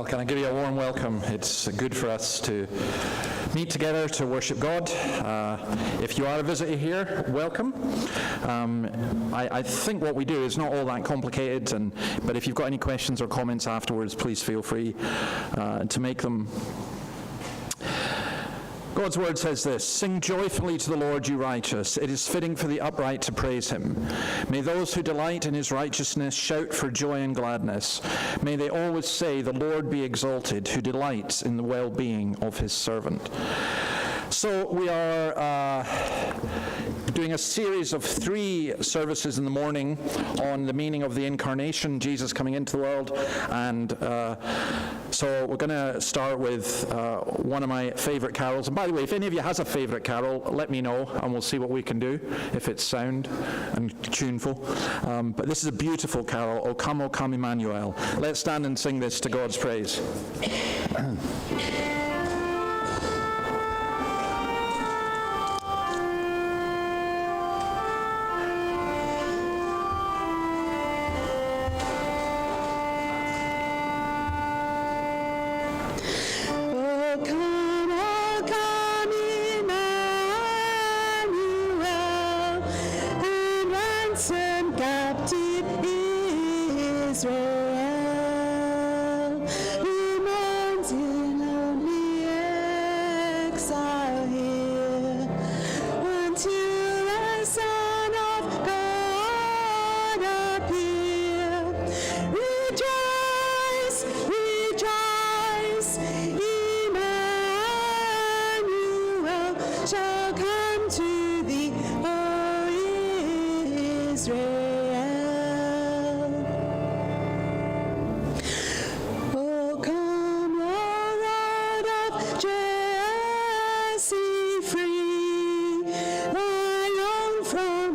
Can I give you a warm welcome? It's good for us to meet together to worship God. If you are a visitor here, welcome. I think what we do is not all that complicated, but if you've got any questions or comments afterwards, please feel free to make them. God's word says this: "Sing joyfully to the Lord, you righteous. It is fitting for the upright to praise him. May those who delight in his righteousness shout for joy and gladness. May they always say, 'The Lord be exalted, who delights in the well-being of his servant.'" So we are doing a series of 3 services in the morning on the meaning of the incarnation, Jesus coming into the world, and so we're going to start with one of my favorite carols. And by the way, if any of you has a favorite carol, let me know, and we'll see what we can do, if it's sound and tuneful. But this is a beautiful carol, O Come, Emmanuel. Let's stand and sing this to God's praise.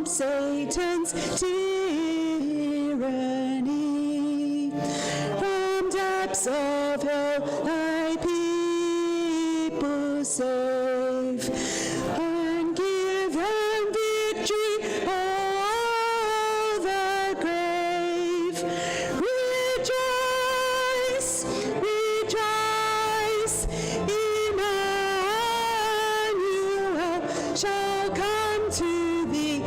Satan's tyranny, from depths of hell thy people save, and give them victory o'er the grave. Rejoice, rejoice, Emmanuel shall come to thee,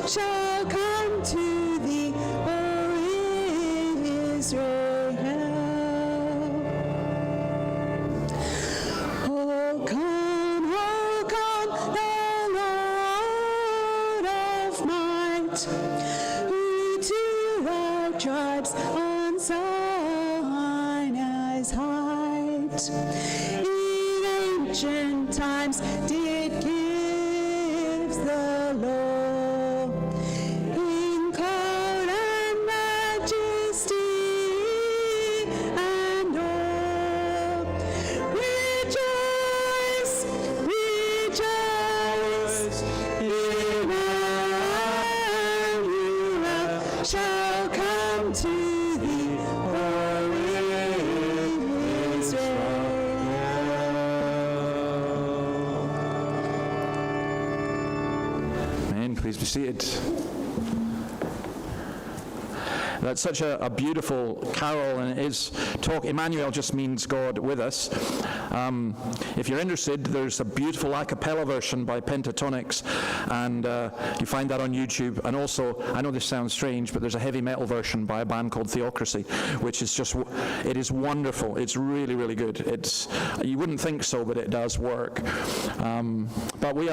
shall come to thee, O Israel. O come, the Lord of might, who to our tribes on Sinai's height in ancient times did give the Lord. Shall come to thee, O Israel. Amen. Please be seated. That's such a beautiful carol, and it is talk. Emmanuel just means God with us. If you're interested, there's a beautiful a cappella version by Pentatonics, and you find that on YouTube. And also, I know this sounds strange, but there's a heavy metal version by a band called Theocracy, which is it is wonderful. It's really, really good. You wouldn't think so, but it does work. But we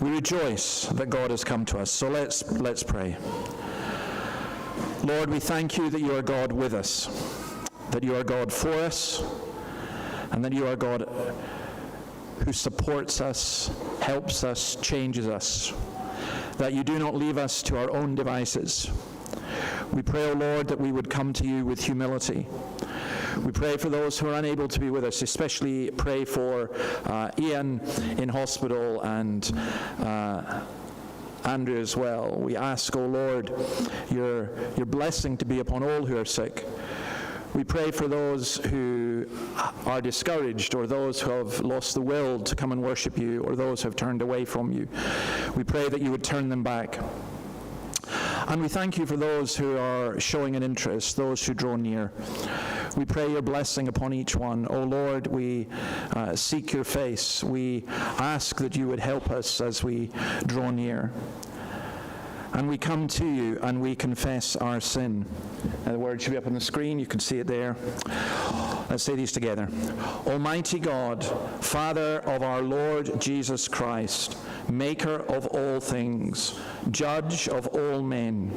rejoice that God has come to us. So let's pray. Lord, we thank you that you are God with us, that you are God for us, and that you are God who supports us, helps us, changes us, that you do not leave us to our own devices. We pray, O Lord, that we would come to you with humility. We pray for those who are unable to be with us, especially pray for Ian in hospital and Andrew as well. We ask, O Lord, your blessing to be upon all who are sick. We pray for those who are discouraged, or those who have lost the will to come and worship you, or those who have turned away from you. We pray that you would turn them back. And we thank you for those who are showing an interest, those who draw near. We pray your blessing upon each one. O Lord, we seek your face. We ask that you would help us as we draw near. And we come to you and we confess our sin. The word should be up on the screen. You can see it there. Let's say these together. Almighty God, Father of our Lord Jesus Christ, maker of all things, judge of all men,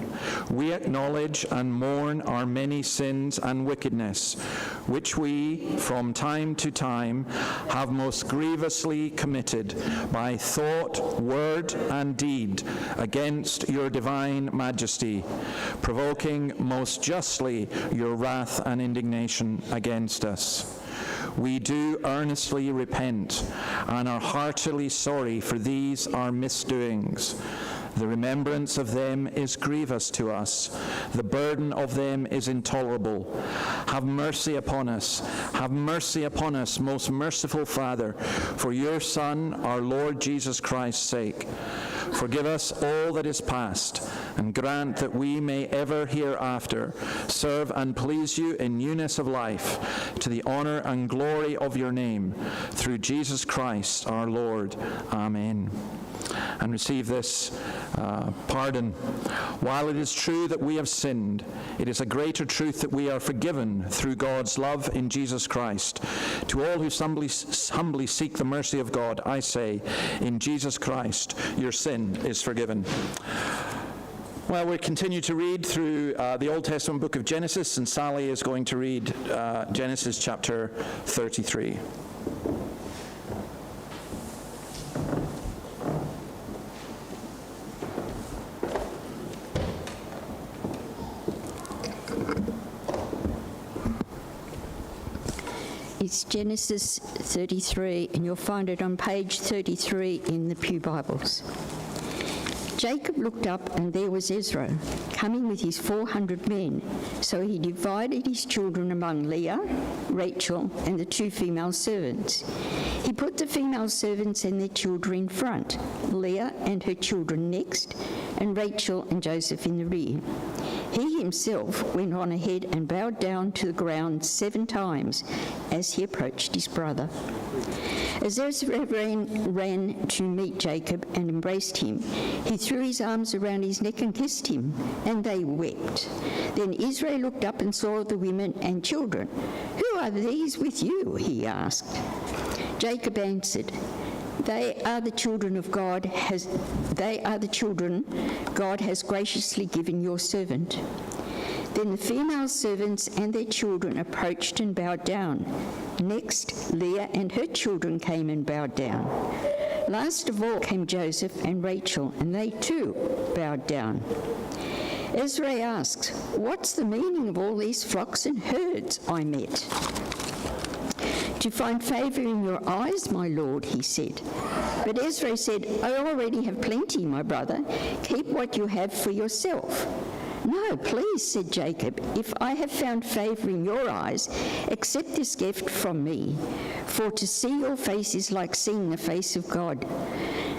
we acknowledge and mourn our many sins and wickedness, which we, from time to time, have most grievously committed by thought, word, and deed against your divine majesty, provoking most justly your wrath and indignation against us. We do earnestly repent and are heartily sorry for these our misdoings. The remembrance of them is grievous to us. The burden of them is intolerable. Have mercy upon us. Have mercy upon us, most merciful Father, for your Son, our Lord Jesus Christ's sake. Forgive us all that is past, and grant that we may ever hereafter serve and please you in newness of life, to the honor and glory of your name, through Jesus Christ our Lord. Amen. And receive this pardon. While it is true that we have sinned, it is a greater truth that we are forgiven through God's love in Jesus Christ. To all who humbly seek the mercy of God, I say, in Jesus Christ, your sin is forgiven. Well, we continue to read through the Old Testament book of Genesis, and Sally is going to read Genesis chapter 33. It's Genesis 33, and you'll find it on page 33 in the Pew Bibles. Jacob looked up, and there was Israel, coming with his 400 men. So he divided his children among Leah, Rachel, and the 2 female servants. He put the female servants and their children in front, Leah and her children next, and Rachel and Joseph in the rear. He himself went on ahead and bowed down to the ground 7 times as he approached his brother. As Israel ran to meet Jacob and embraced him, he threw his arms around his neck and kissed him, and they wept. Then Israel looked up and saw the women and children. "Who are these with you?" he asked. Jacob answered, They are the children God has graciously given your servant." Then the female servants and their children approached and bowed down. Next, Leah and her children came and bowed down. Last of all came Joseph and Rachel, and they too bowed down. Ezra asked, "What's the meaning of all these flocks and herds I met?" "To find favor in your eyes, my lord," he said. But Ezra said, "I already have plenty, my brother. Keep what you have for yourself." "No, please," said Jacob, "if I have found favor in your eyes, accept this gift from me. For to see your face is like seeing the face of God,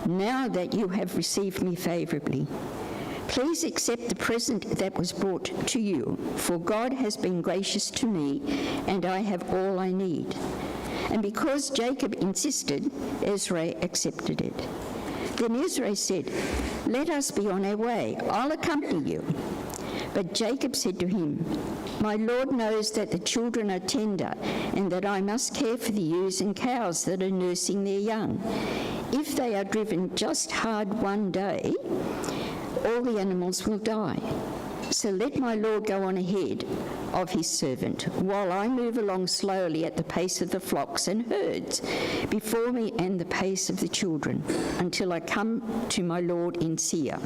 now that you have received me favorably. Please accept the present that was brought to you, for God has been gracious to me, and I have all I need." And because Jacob insisted, Ezra accepted it. Then Ezra said, "Let us be on our way. I'll accompany you." But Jacob said to him, "My Lord knows that the children are tender, and that I must care for the ewes and cows that are nursing their young. If they are driven just hard one day, all the animals will die. So let my Lord go on ahead of his servant, while I move along slowly at the pace of the flocks and herds before me and the pace of the children, until I come to my Lord in Seir.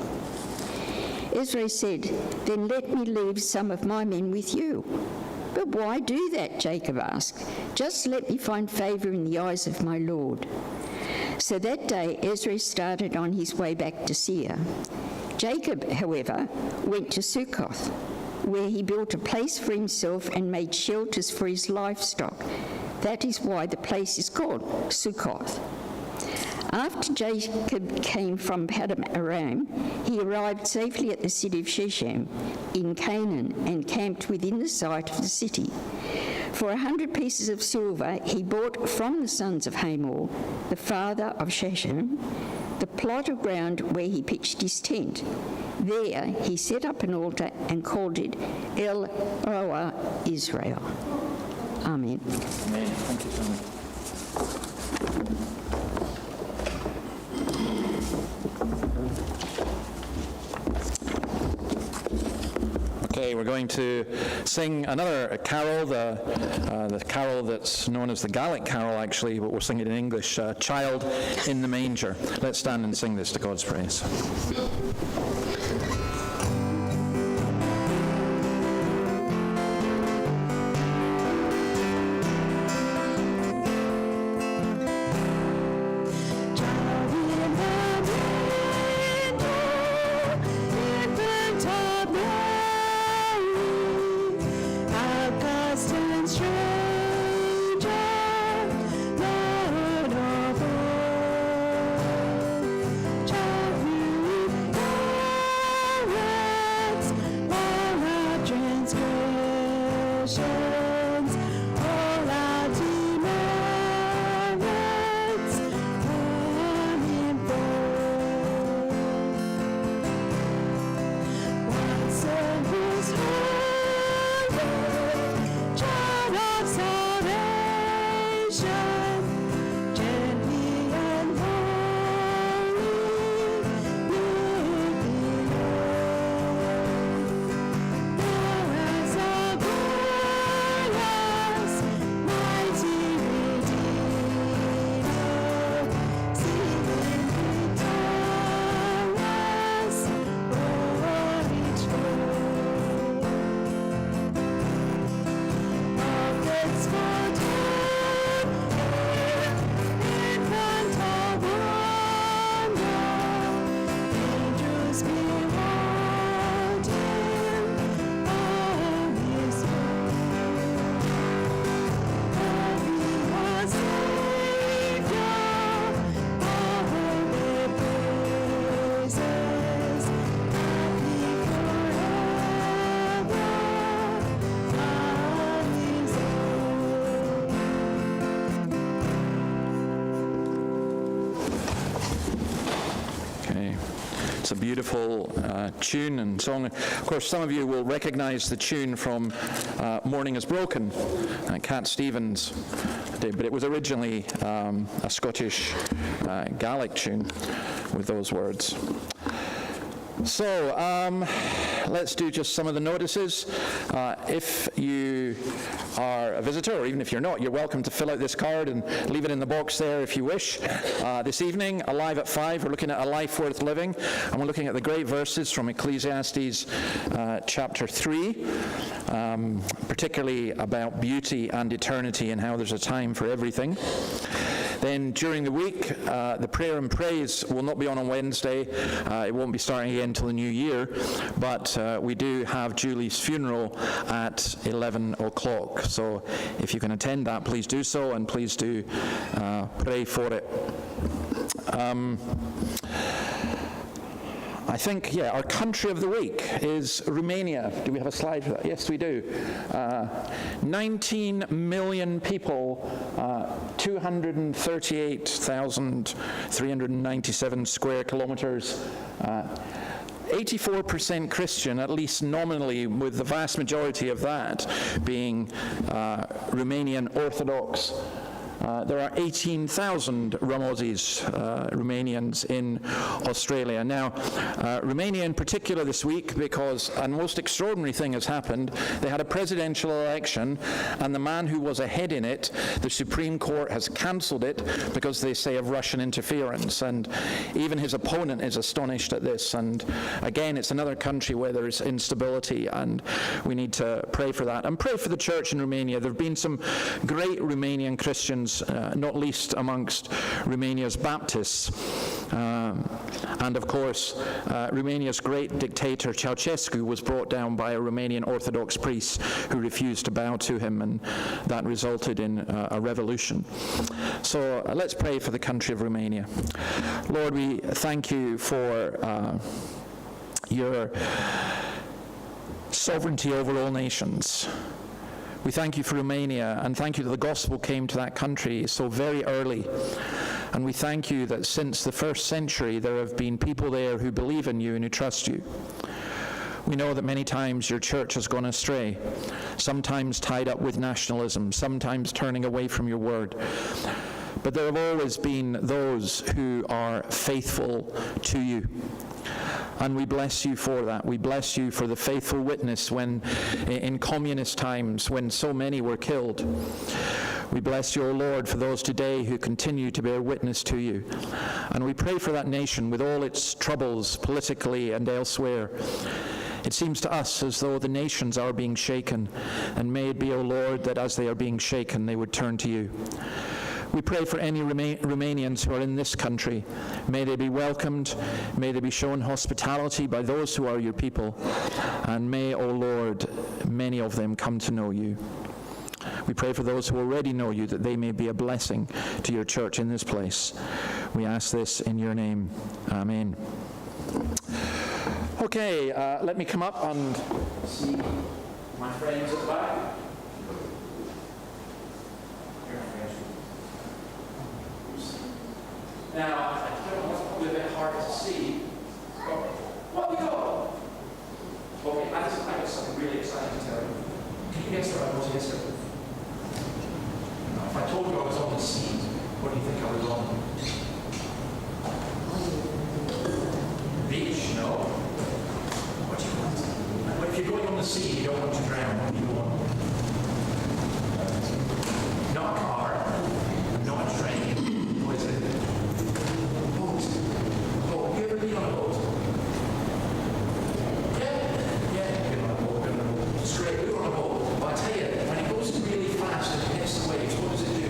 Ezra said, then let me leave some of my men with you. But why do that? Jacob asked. Just let me find favor in the eyes of my Lord. So that day Ezra started on his way back to Seir. Jacob, however, went to Sukkoth, where he built a place for himself and made shelters for his livestock. That is why the place is called Sukkoth. After Jacob came from Paddan Aram, he arrived safely at the city of Shechem in Canaan and camped within the site of the city. For 100 pieces of silver he bought from the sons of Hamor, the father of Shechem, the plot of ground where he pitched his tent. There he set up an altar and called it El Roa Israel. Amen. Amen. Thank you so much. Okay, we're going to sing another carol, the carol that's known as the Gaelic carol, actually, but we'll sing it in English, Child in the Manger. Let's stand and sing this to God's praise. A beautiful tune and song. Of course, some of you will recognize the tune from Morning is Broken, Cat Stevens did, but it was originally a Scottish Gaelic tune with those words. So, let's do just some of the notices. If you are a visitor, or even if you're not, you're welcome to fill out this card and leave it in the box there if you wish. This evening, Alive at 5, we're looking at a life worth living, and we're looking at the great verses from Ecclesiastes chapter 3, particularly about beauty and eternity and how there's a time for everything. Then during the week, the prayer and praise will not be on Wednesday. It won't be starting again until the new year, but we do have Julie's funeral at 11 o'clock. So if you can attend that, please do so, and please do pray for it. I think, our country of the week is Romania. Do we have a slide for that? Yes, we do. 19 million people, 238,397 square kilometers, 84% Christian, at least nominally, with the vast majority of that being Romanian Orthodox There are 18,000 Romanians in Australia. Now, Romania in particular this week, because a most extraordinary thing has happened. They had a presidential election, and the man who was ahead in it, the Supreme Court has cancelled it because they say of Russian interference, and even his opponent is astonished at this. And again, it's another country where there is instability, and we need to pray for that and pray for the church in Romania. There have been some great Romanian Christians, not least amongst Romania's Baptists, and of course Romania's great dictator Ceausescu was brought down by a Romanian Orthodox priest who refused to bow to him, and that resulted in a revolution. So let's pray for the country of Romania. Lord, we thank you for your sovereignty over all nations. We thank you for Romania, and thank you that the gospel came to that country so very early. And we thank you that since the first century there have been people there who believe in you and who trust you. We know that many times your church has gone astray, sometimes tied up with nationalism, sometimes turning away from your word. But there have always been those who are faithful to you. And we bless you for that. We bless you for the faithful witness when, in communist times, when so many were killed. We bless you, O Lord, for those today who continue to bear witness to you. And we pray for that nation with all its troubles politically and elsewhere. It seems to us as though the nations are being shaken, and may it be, O Lord, that as they are being shaken, they would turn to you. We pray for any Romanians who are in this country. May they be welcomed, may they be shown hospitality by those who are your people, and may, O Lord, many of them come to know you. We pray for those who already know you, that they may be a blessing to your church in this place. We ask this in your name. Amen. Okay, let me come up and see my friends at the back. Now, I don't know, it's probably a bit hard to see. What have we got? Okay, I got something really exciting to tell you. Can you guess what I was yesterday? If I told you I was on the sea, what do you think I was on? Beach, no? What do you want? Well, if you're going on the sea, you don't want to drown. What do you want? Not a car, not a train. What is it? Boat. Have you ever been on a boat? Yeah, been on a boat. It's great. We were on a boat. But I tell you, when it goes really fast and it hits the waves, what does it do?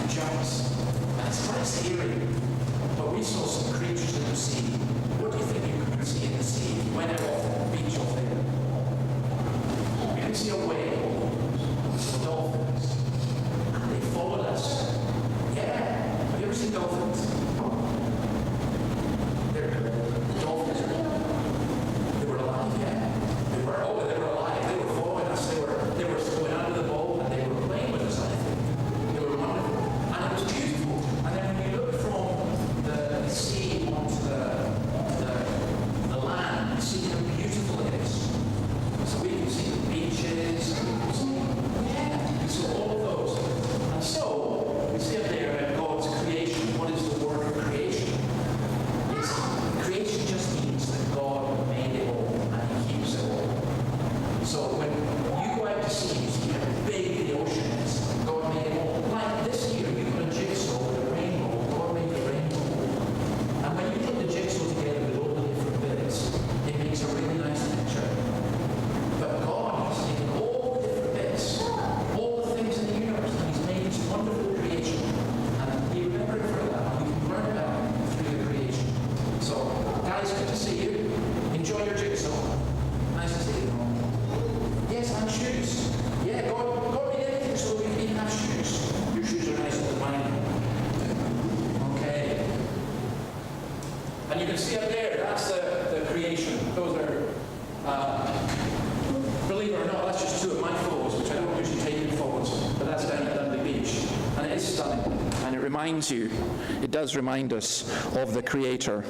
It jumps. That's quite scary. But we saw some creatures in the sea. What do you think you could see in the sea? You went out off the beach off there. We could see a whale, some dolphins, and they followed us. Yeah. Have you ever seen dolphins? Dolphins they were alive, yeah. They were alive. They were following us. They were going out of the boat and they were playing with us, I think. They were wonderful. And it was beautiful. And then when you look from the sea onto the land, you see how beautiful it is. So we can see the beaches, we can see, we saw all of those. And so, we see up there at God's creation. What is the word of creation? Creation just means that God made it all and He keeps it all. So when you go out to sea, you see how big the ocean is. God made it all. Like this year, you've got a jigsaw with a rainbow. God made the rainbow. And when you put the jigsaw together with all the different bits, it makes a really nice picture. But God has taken all the different bits, all the things in the universe, and He's made this wonderful creation. And we remember it for that, and we can learn about it through the creation. So, guys, good to see you. Enjoy your jigsaw. Nice to see you. Yes, and shoes. Yeah, God made everything so we can have shoes. Your shoes are nicer than mine. Okay. And you can see up there, that's the creation. Those are, believe it or not, that's just two of my photos, which I don't usually take in photos, but that's down at Dundee Beach. And it is stunning. And it reminds you, it does remind us of the Creator.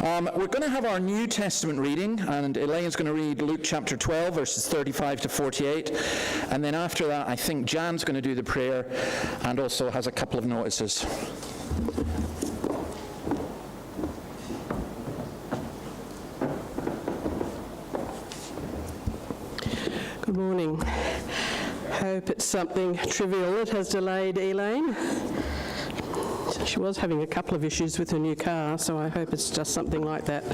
We're going to have our New Testament reading, and Elaine's going to read Luke chapter 12, verses 35 to 48, and then after that, I think Jan's going to do the prayer and also has a couple of notices. Good morning. Hope it's something trivial that has delayed Elaine. She was having a couple of issues with her new car, so I hope it's just something like that.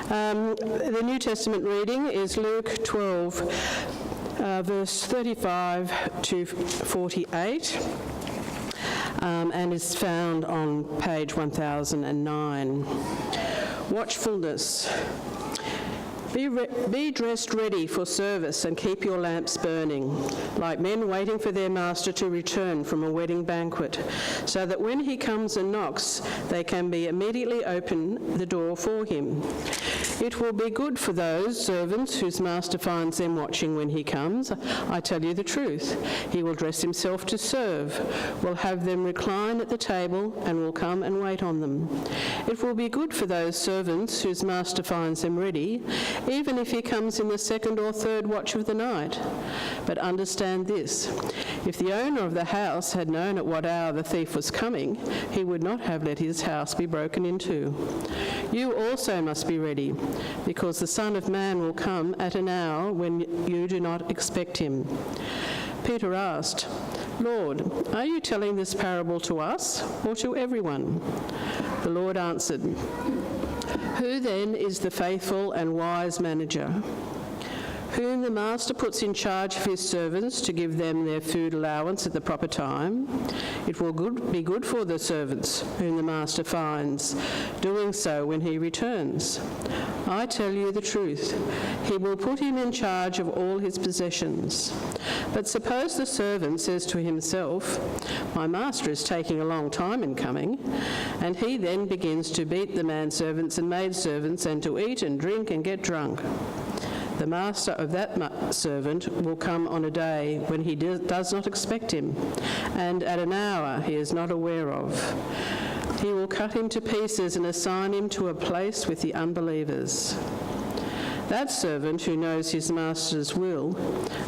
The New Testament reading is Luke 12, verse 35 to 48, and is found on page 1009. Watchfulness. Be dressed ready for service and keep your lamps burning, like men waiting for their master to return from a wedding banquet, so that when he comes and knocks, they can be immediately open the door for him. It will be good for those servants whose master finds them watching when he comes. I tell you the truth. He will dress himself to serve, will have them recline at the table, and will come and wait on them. It will be good for those servants whose master finds them ready, even if he comes in the second or third watch of the night. But understand this, if the owner of the house had known at what hour the thief was coming, he would not have let his house be broken into. You also must be ready, because the Son of Man will come at an hour when you do not expect him. Peter asked, Lord, are you telling this parable to us or to everyone? The Lord answered, Who then is the faithful and wise manager, whom the master puts in charge of his servants to give them their food allowance at the proper time? It will be good for the servants whom the master finds doing so when he returns. I tell you the truth, he will put him in charge of all his possessions. But suppose the servant says to himself, My master is taking a long time in coming, and he then begins to beat the manservants and maidservants and to eat and drink and get drunk. The master of that servant will come on a day when he does not expect him, and at an hour he is not aware of. He will cut him to pieces and assign him to a place with the unbelievers. That servant who knows his master's will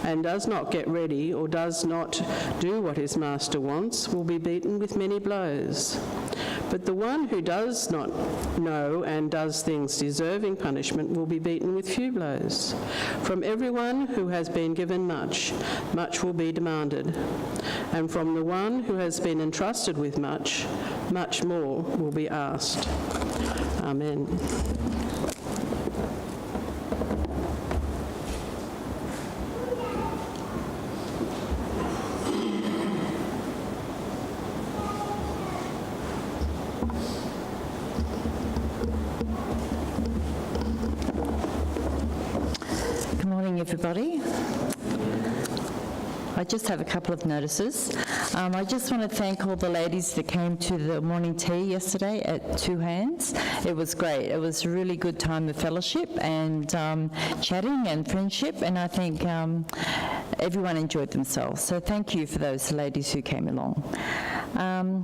and does not get ready or does not do what his master wants will be beaten with many blows. But the one who does not know and does things deserving punishment will be beaten with few blows. From everyone who has been given much, much will be demanded. And from the one who has been entrusted with much, much more will be asked. Amen. Everybody. I just have a couple of notices. I just want to thank all the ladies that came to the morning tea yesterday at Two Hands. It was great. It was a really good time of fellowship and chatting and friendship, and I think everyone enjoyed themselves. So thank you for those ladies who came along. On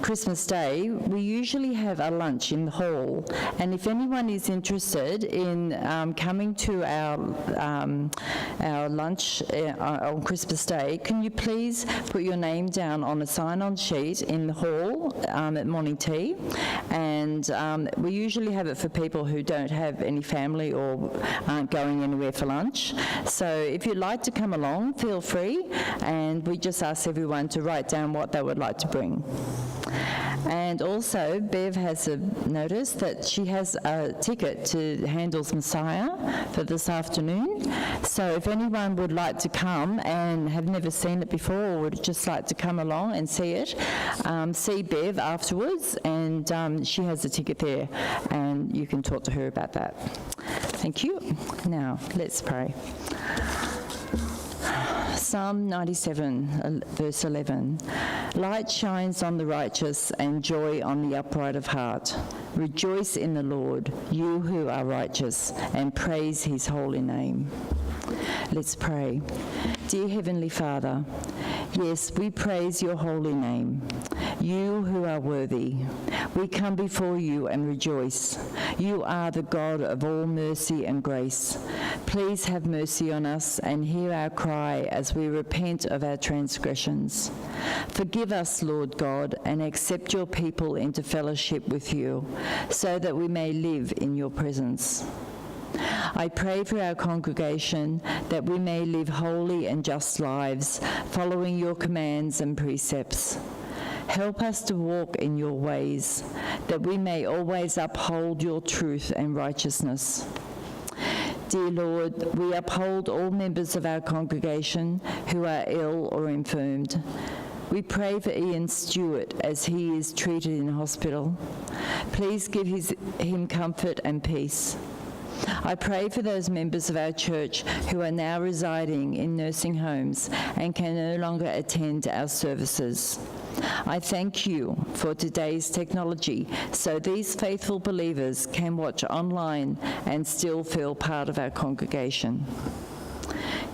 Christmas Day, we usually have a lunch in the hall, and if anyone is interested in coming to our lunch on Christmas Day, can you please put your name down on a sign-on sheet in the hall at morning tea? And we usually have it for people who don't have any family or aren't going anywhere for lunch. So if you'd like to come along, feel free, and we just ask everyone to write down what they would like to bring. And also, Bev has a notice that she has a ticket to Handel's Messiah for this afternoon. So if anyone would like to come and have never seen it before or would just like to come along and see it, see Bev afterwards, and she has a ticket there, and you can talk to her about that. Thank you. Now, let's pray. Psalm 97, verse 11. Light shines on the righteous and joy on the upright of heart. Rejoice in the Lord, you who are righteous, and praise his holy name. Let's pray. Dear Heavenly Father, yes, we praise your holy name. you who are worthy. We come before you and rejoice. You are the God of all mercy and grace. Please have mercy on us and hear our cry as we repent of our transgressions. Forgive us, Lord God, and accept your people into fellowship with you, so that we may live in your presence. I pray for our congregation that we may live holy and just lives, following your commands and precepts. Help us to walk in your ways, that we may always uphold your truth and righteousness. Dear Lord, we uphold all members of our congregation who are ill or infirmed. We pray for Ian Stewart as he is treated in hospital. Please give him comfort and peace. I pray for those members of our church who are now residing in nursing homes and can no longer attend our services. I thank you for today's technology so these faithful believers can watch online and still feel part of our congregation.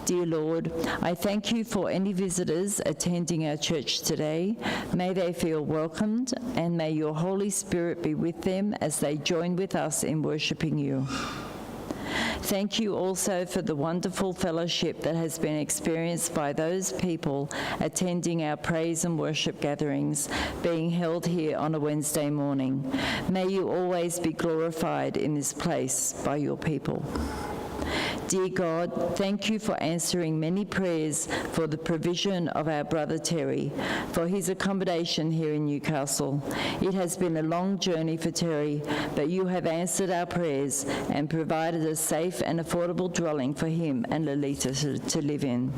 Dear Lord, I thank you for any visitors attending our church today. May they feel welcomed, and may your Holy Spirit be with them as they join with us in worshiping you. Thank you also for the wonderful fellowship that has been experienced by those people attending our praise and worship gatherings being held here on a Wednesday morning. May you always be glorified in this place by your people. Dear God, thank you for answering many prayers for the provision of our brother Terry, for his accommodation here in Newcastle. It has been a long journey for Terry, but you have answered our prayers and provided a safe and affordable dwelling for him and Lolita to live in.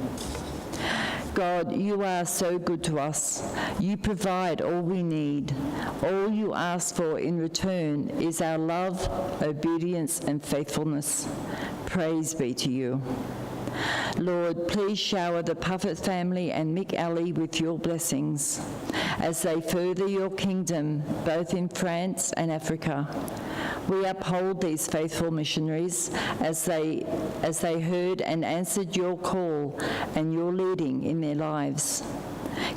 God, you are so good to us. You provide all we need. All you ask for in return is our love, obedience, and faithfulness. Praise be to you. Lord, please shower the Puffett family and Mick Alley with your blessings as they further your kingdom both in France and Africa. We uphold these faithful missionaries as they heard and answered your call and your leading in their lives.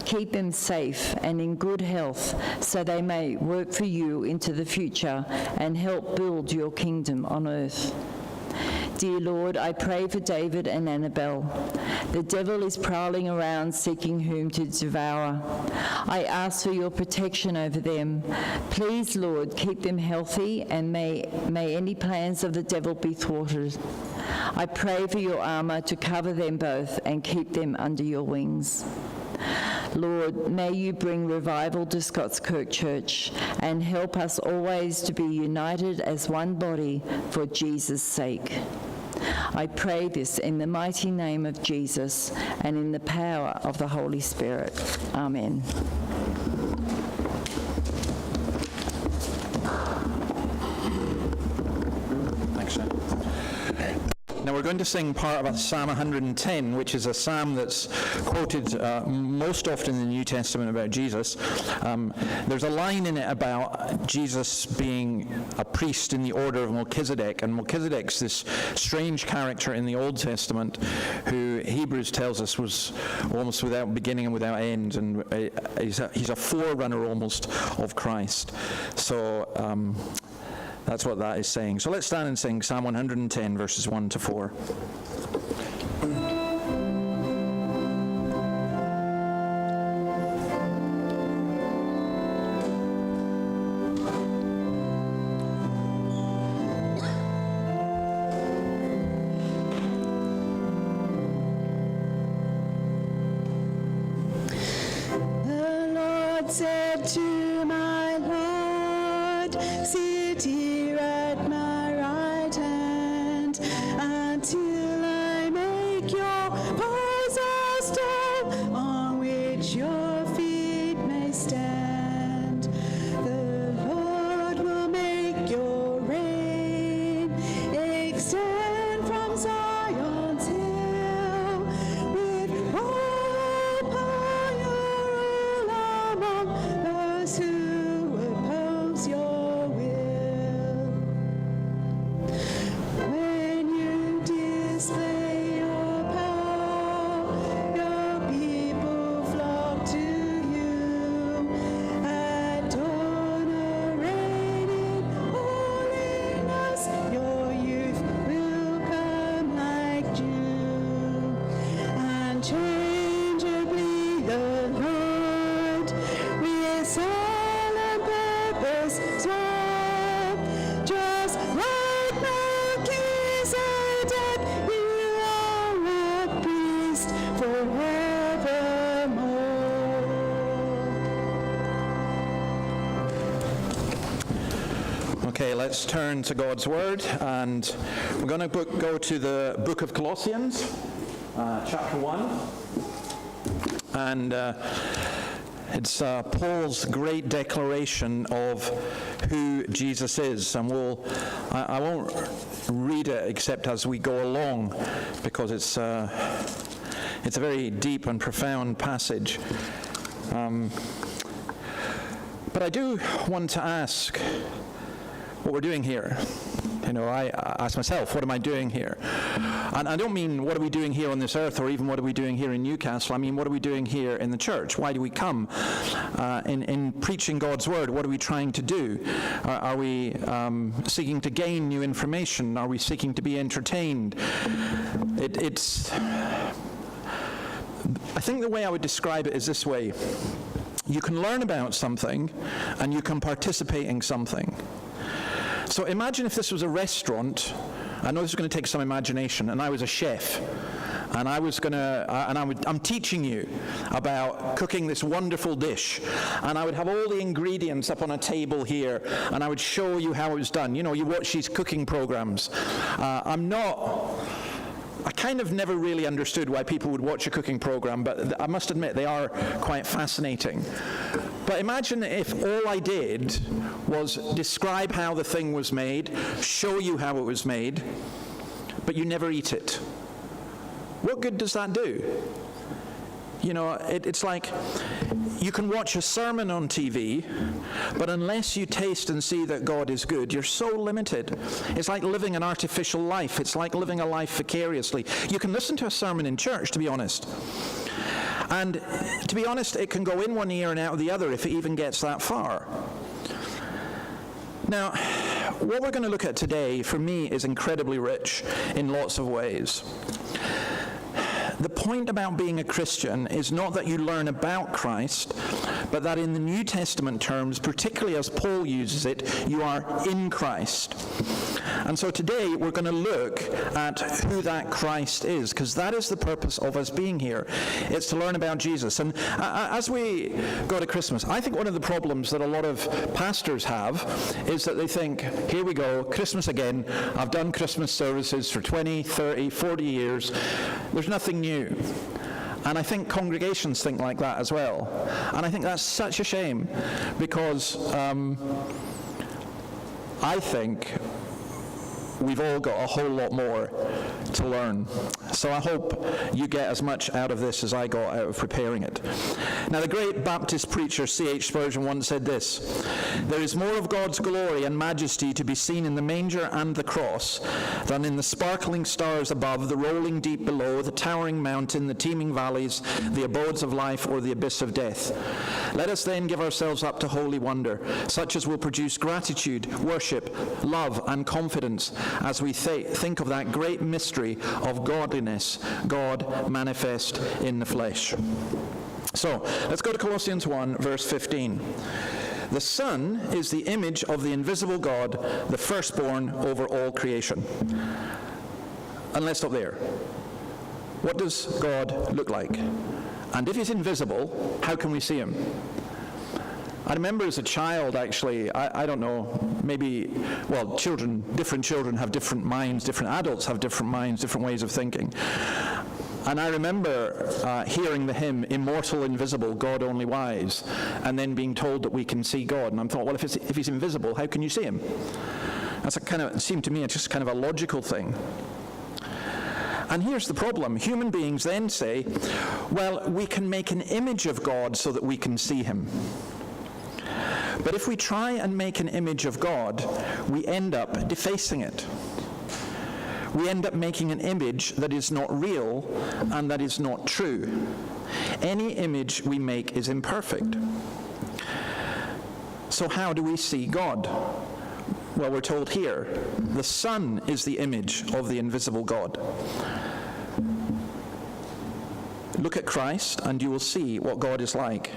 Keep them safe and in good health so they may work for you into the future and help build your kingdom on earth. Dear Lord, I pray for David and Annabelle. The devil is prowling around seeking whom to devour. I ask for your protection over them. Please, Lord, keep them healthy, and may any plans of the devil be thwarted. I pray for your armor to cover them both and keep them under your wings. Lord, may you bring revival to Scots Kirk Church and help us always to be united as one body for Jesus' sake. I pray this in the mighty name of Jesus and in the power of the Holy Spirit. Amen. Thanks, Sam. Now we're going to sing part of Psalm 110, which is a psalm that's quoted most often in the New Testament about Jesus. There's a line in it about Jesus being a priest in the order of Melchizedek, and Melchizedek's this strange character in the Old Testament who Hebrews tells us was almost without beginning and without end, and he's a forerunner almost of Christ. So that's what that is saying. So let's stand and sing Psalm 110, verses 1 to 4. The Lord said to my Lord, sit here at my right hand until I make your paws a stone on which your feet may stand. The Lord will make your reign extend from Zion's hill with all power rule among those who oppose your will. tall. Just like Melchizedek, you are a priest forevermore. Okay, let's turn to God's Word, and we're going to go to the book of Colossians, chapter 1. And it's Paul's great declaration of who Jesus is. And I won't read it except as we go along, because it's a very deep and profound passage. But I do want to ask what we're doing here. You know, I ask myself, what am I doing here? And I don't mean what are we doing here on this earth, or even what are we doing here in Newcastle. I mean, what are we doing here in the church? Why do we come? In preaching God's word, what are we trying to do? Are we seeking to gain new information? Are we seeking to be entertained? I think the way I would describe it is this way. You can learn about something, and you can participate in something. So imagine if this was a restaurant. I know this is going to take some imagination, and I was a chef, and I'm teaching you about cooking this wonderful dish, and I would have all the ingredients up on a table here, and I would show you how it was done. You know, you watch these cooking programs. I kind of never really understood why people would watch a cooking program, but I must admit they are quite fascinating. But imagine if all I did was describe how the thing was made, show you how it was made, but you never eat it. What good does that do? You know, it's like you can watch a sermon on TV, but unless you taste and see that God is good, you're so limited. It's like living an artificial life. It's like living a life vicariously. You can listen to a sermon in church, to be honest. And to be honest, it can go in one ear and out of the other if it even gets that far. Now, what we're going to look at today, for me, is incredibly rich in lots of ways. The point about being a Christian is not that you learn about Christ, but that in the New Testament terms, particularly as Paul uses it, you are in Christ. And so today we're going to look at who that Christ is, because that is the purpose of us being here. It's to learn about Jesus. And as we go to Christmas, I think one of the problems that a lot of pastors have is that they think, here we go, Christmas again. I've done Christmas services for 20, 30, 40 years. There's nothing new. And I think congregations think like that as well. And I think that's such a shame, because I think we've all got a whole lot more to learn. So I hope you get as much out of this as I got out of preparing it. Now, the great Baptist preacher C.H. Spurgeon once said this: "There is more of God's glory and majesty to be seen in the manger and the cross than in the sparkling stars above, the rolling deep below, the towering mountain, the teeming valleys, the abodes of life, or the abyss of death. Let us then give ourselves up to holy wonder, such as will produce gratitude, worship, love, and confidence, as we think of that great mystery of godliness, God manifest in the flesh." So, let's go to Colossians 1, verse 15. "The Son is the image of the invisible God, the firstborn over all creation." And let's stop there. What does God look like? And if he's invisible, how can we see him? I remember as a child, actually, I don't know, maybe, well, different children have different minds, different adults have different minds, different ways of thinking. And I remember hearing the hymn, "Immortal, Invisible, God Only Wise," and then being told that we can see God. And I thought, well, if he's invisible, how can you see him? That's it seemed to me it's just kind of a logical thing. And here's the problem. Human beings then say, well, we can make an image of God so that we can see him. But if we try and make an image of God, we end up defacing it. We end up making an image that is not real and that is not true. Any image we make is imperfect. So how do we see God? Well, we're told here, the Son is the image of the invisible God. Look at Christ and you will see what God is like.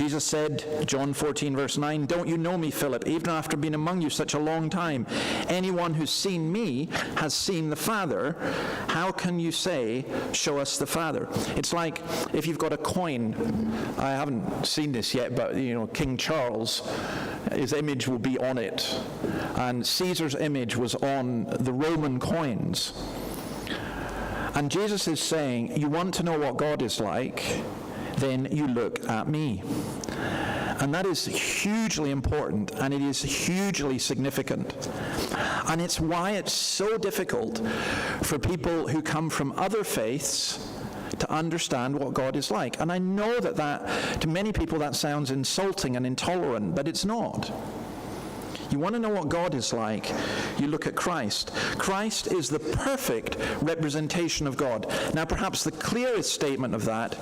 Jesus said, John 14, verse 9, "Don't you know me, Philip, even after being among you such a long time? Anyone who's seen me has seen the Father. How can you say, 'Show us the Father'?" It's like if you've got a coin. I haven't seen this yet, but King Charles, his image will be on it. And Caesar's image was on the Roman coins. And Jesus is saying, you want to know what God is like, then you look at me. And that is hugely important, and it is hugely significant. And it's why it's so difficult for people who come from other faiths to understand what God is like. And I know that to many people that sounds insulting and intolerant, but it's not. You want to know what God is like, you look at Christ. Christ is the perfect representation of God. Now, perhaps the clearest statement of that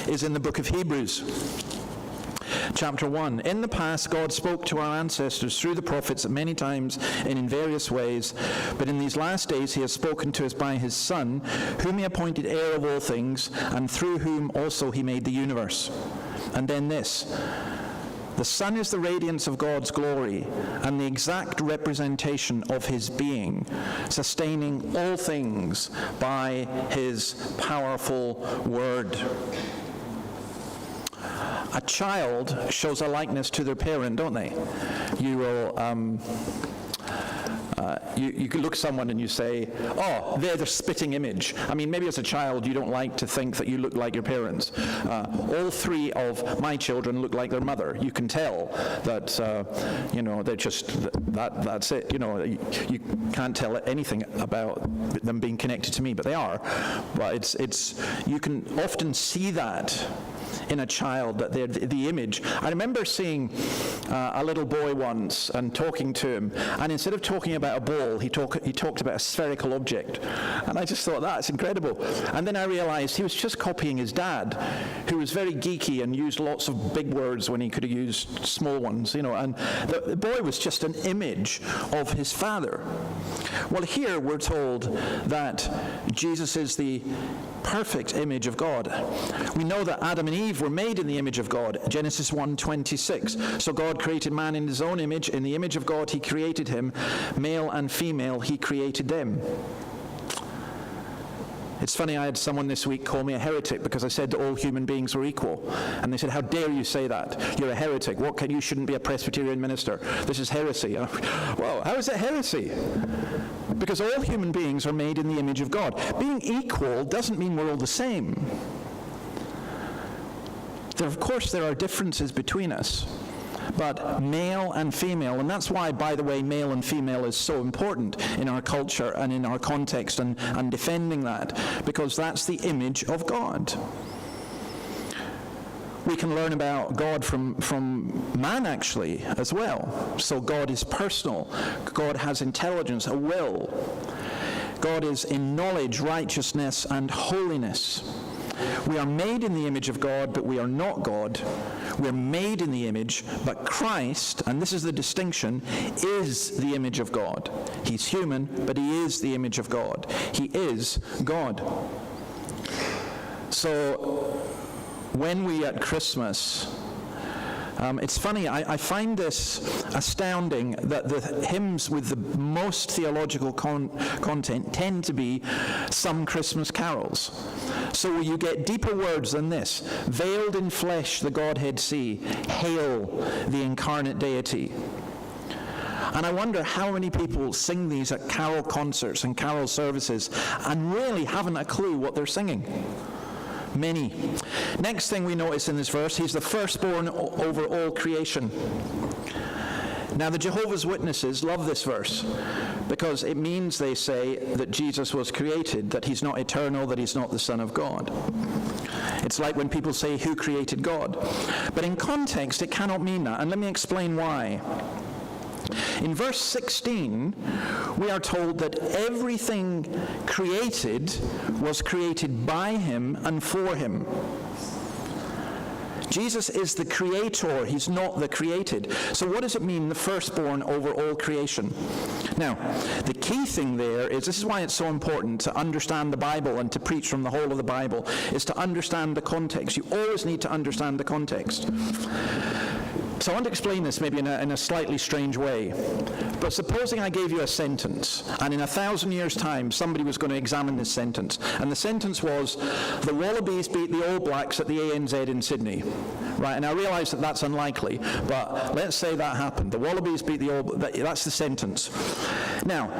is in the book of Hebrews. Chapter 1, "In the past, God spoke to our ancestors through the prophets at many times and in various ways, but in these last days he has spoken to us by his Son, whom he appointed heir of all things, and through whom also he made the universe." And then this, "The Son is the radiance of God's glory and the exact representation of his being, sustaining all things by his powerful word." A child shows a likeness to their parent, don't they? You will, you can look at someone and you say, "Oh, they're the spitting image." I mean, maybe as a child you don't like to think that you look like your parents. All three of my children look like their mother. You can tell that, they're just, that's it. You can't tell anything about them being connected to me, but they are. But you can often see that in a child, that they're the image. I remember seeing a little boy once and talking to him, and instead of talking about a ball, he talked about a spherical object. And I just thought, that's incredible. And then I realized he was just copying his dad, who was very geeky and used lots of big words when he could have used small ones, and the boy was just an image of his father. Well, here we're told that Jesus is the perfect image of God. We know that Adam and Eve were made in the image of God, Genesis 1:26. So God created man in his own image. In the image of God he created him. Male and female he created them. It's funny, I had someone this week call me a heretic because I said that all human beings were equal. And they said, "How dare you say that? You're a heretic. You shouldn't be a Presbyterian minister. This is heresy." Well, how is it heresy? Because all human beings are made in the image of God. Being equal doesn't mean we're all the same. Of course, there are differences between us. But male and female, and that's why, by the way, male and female is so important in our culture and in our context and defending that, because that's the image of God. We can learn about God from man, actually, as well. So God is personal. God has intelligence, a will. God is in knowledge, righteousness, and holiness. We are made in the image of God, but we are not God. We're made in the image, but Christ, and this is the distinction, is the image of God. He's human, but he is the image of God. He is God. So when we at Christmas, it's funny, I find this astounding that the hymns with the most theological content tend to be some Christmas carols. So you get deeper words than this. "Veiled in flesh the Godhead see, hail the incarnate deity." And I wonder how many people sing these at carol concerts and carol services and really haven't a clue what they're singing. Many. Next thing we notice in this verse, he's the firstborn over all creation. Now, the Jehovah's Witnesses love this verse because it means, they say, that Jesus was created, that he's not eternal, that he's not the Son of God. It's like when people say, "Who created God?" But in context, it cannot mean that, and let me explain why. In verse 16, we are told that everything created was created by him and for him. Jesus is the creator, he's not the created. So what does it mean, the firstborn over all creation? Now, the key thing there is, this is why it's so important to understand the Bible and to preach from the whole of the Bible, is to understand the context. You always need to understand the context. So I want to explain this maybe in a slightly strange way. But supposing I gave you a sentence, and in 1,000 years' time somebody was going to examine this sentence, and the sentence was, the Wallabies beat the All Blacks at the ANZ in Sydney. Right, and I realise that that's unlikely, but let's say that happened. The Wallabies beat the All Blacks, that's the sentence. Now,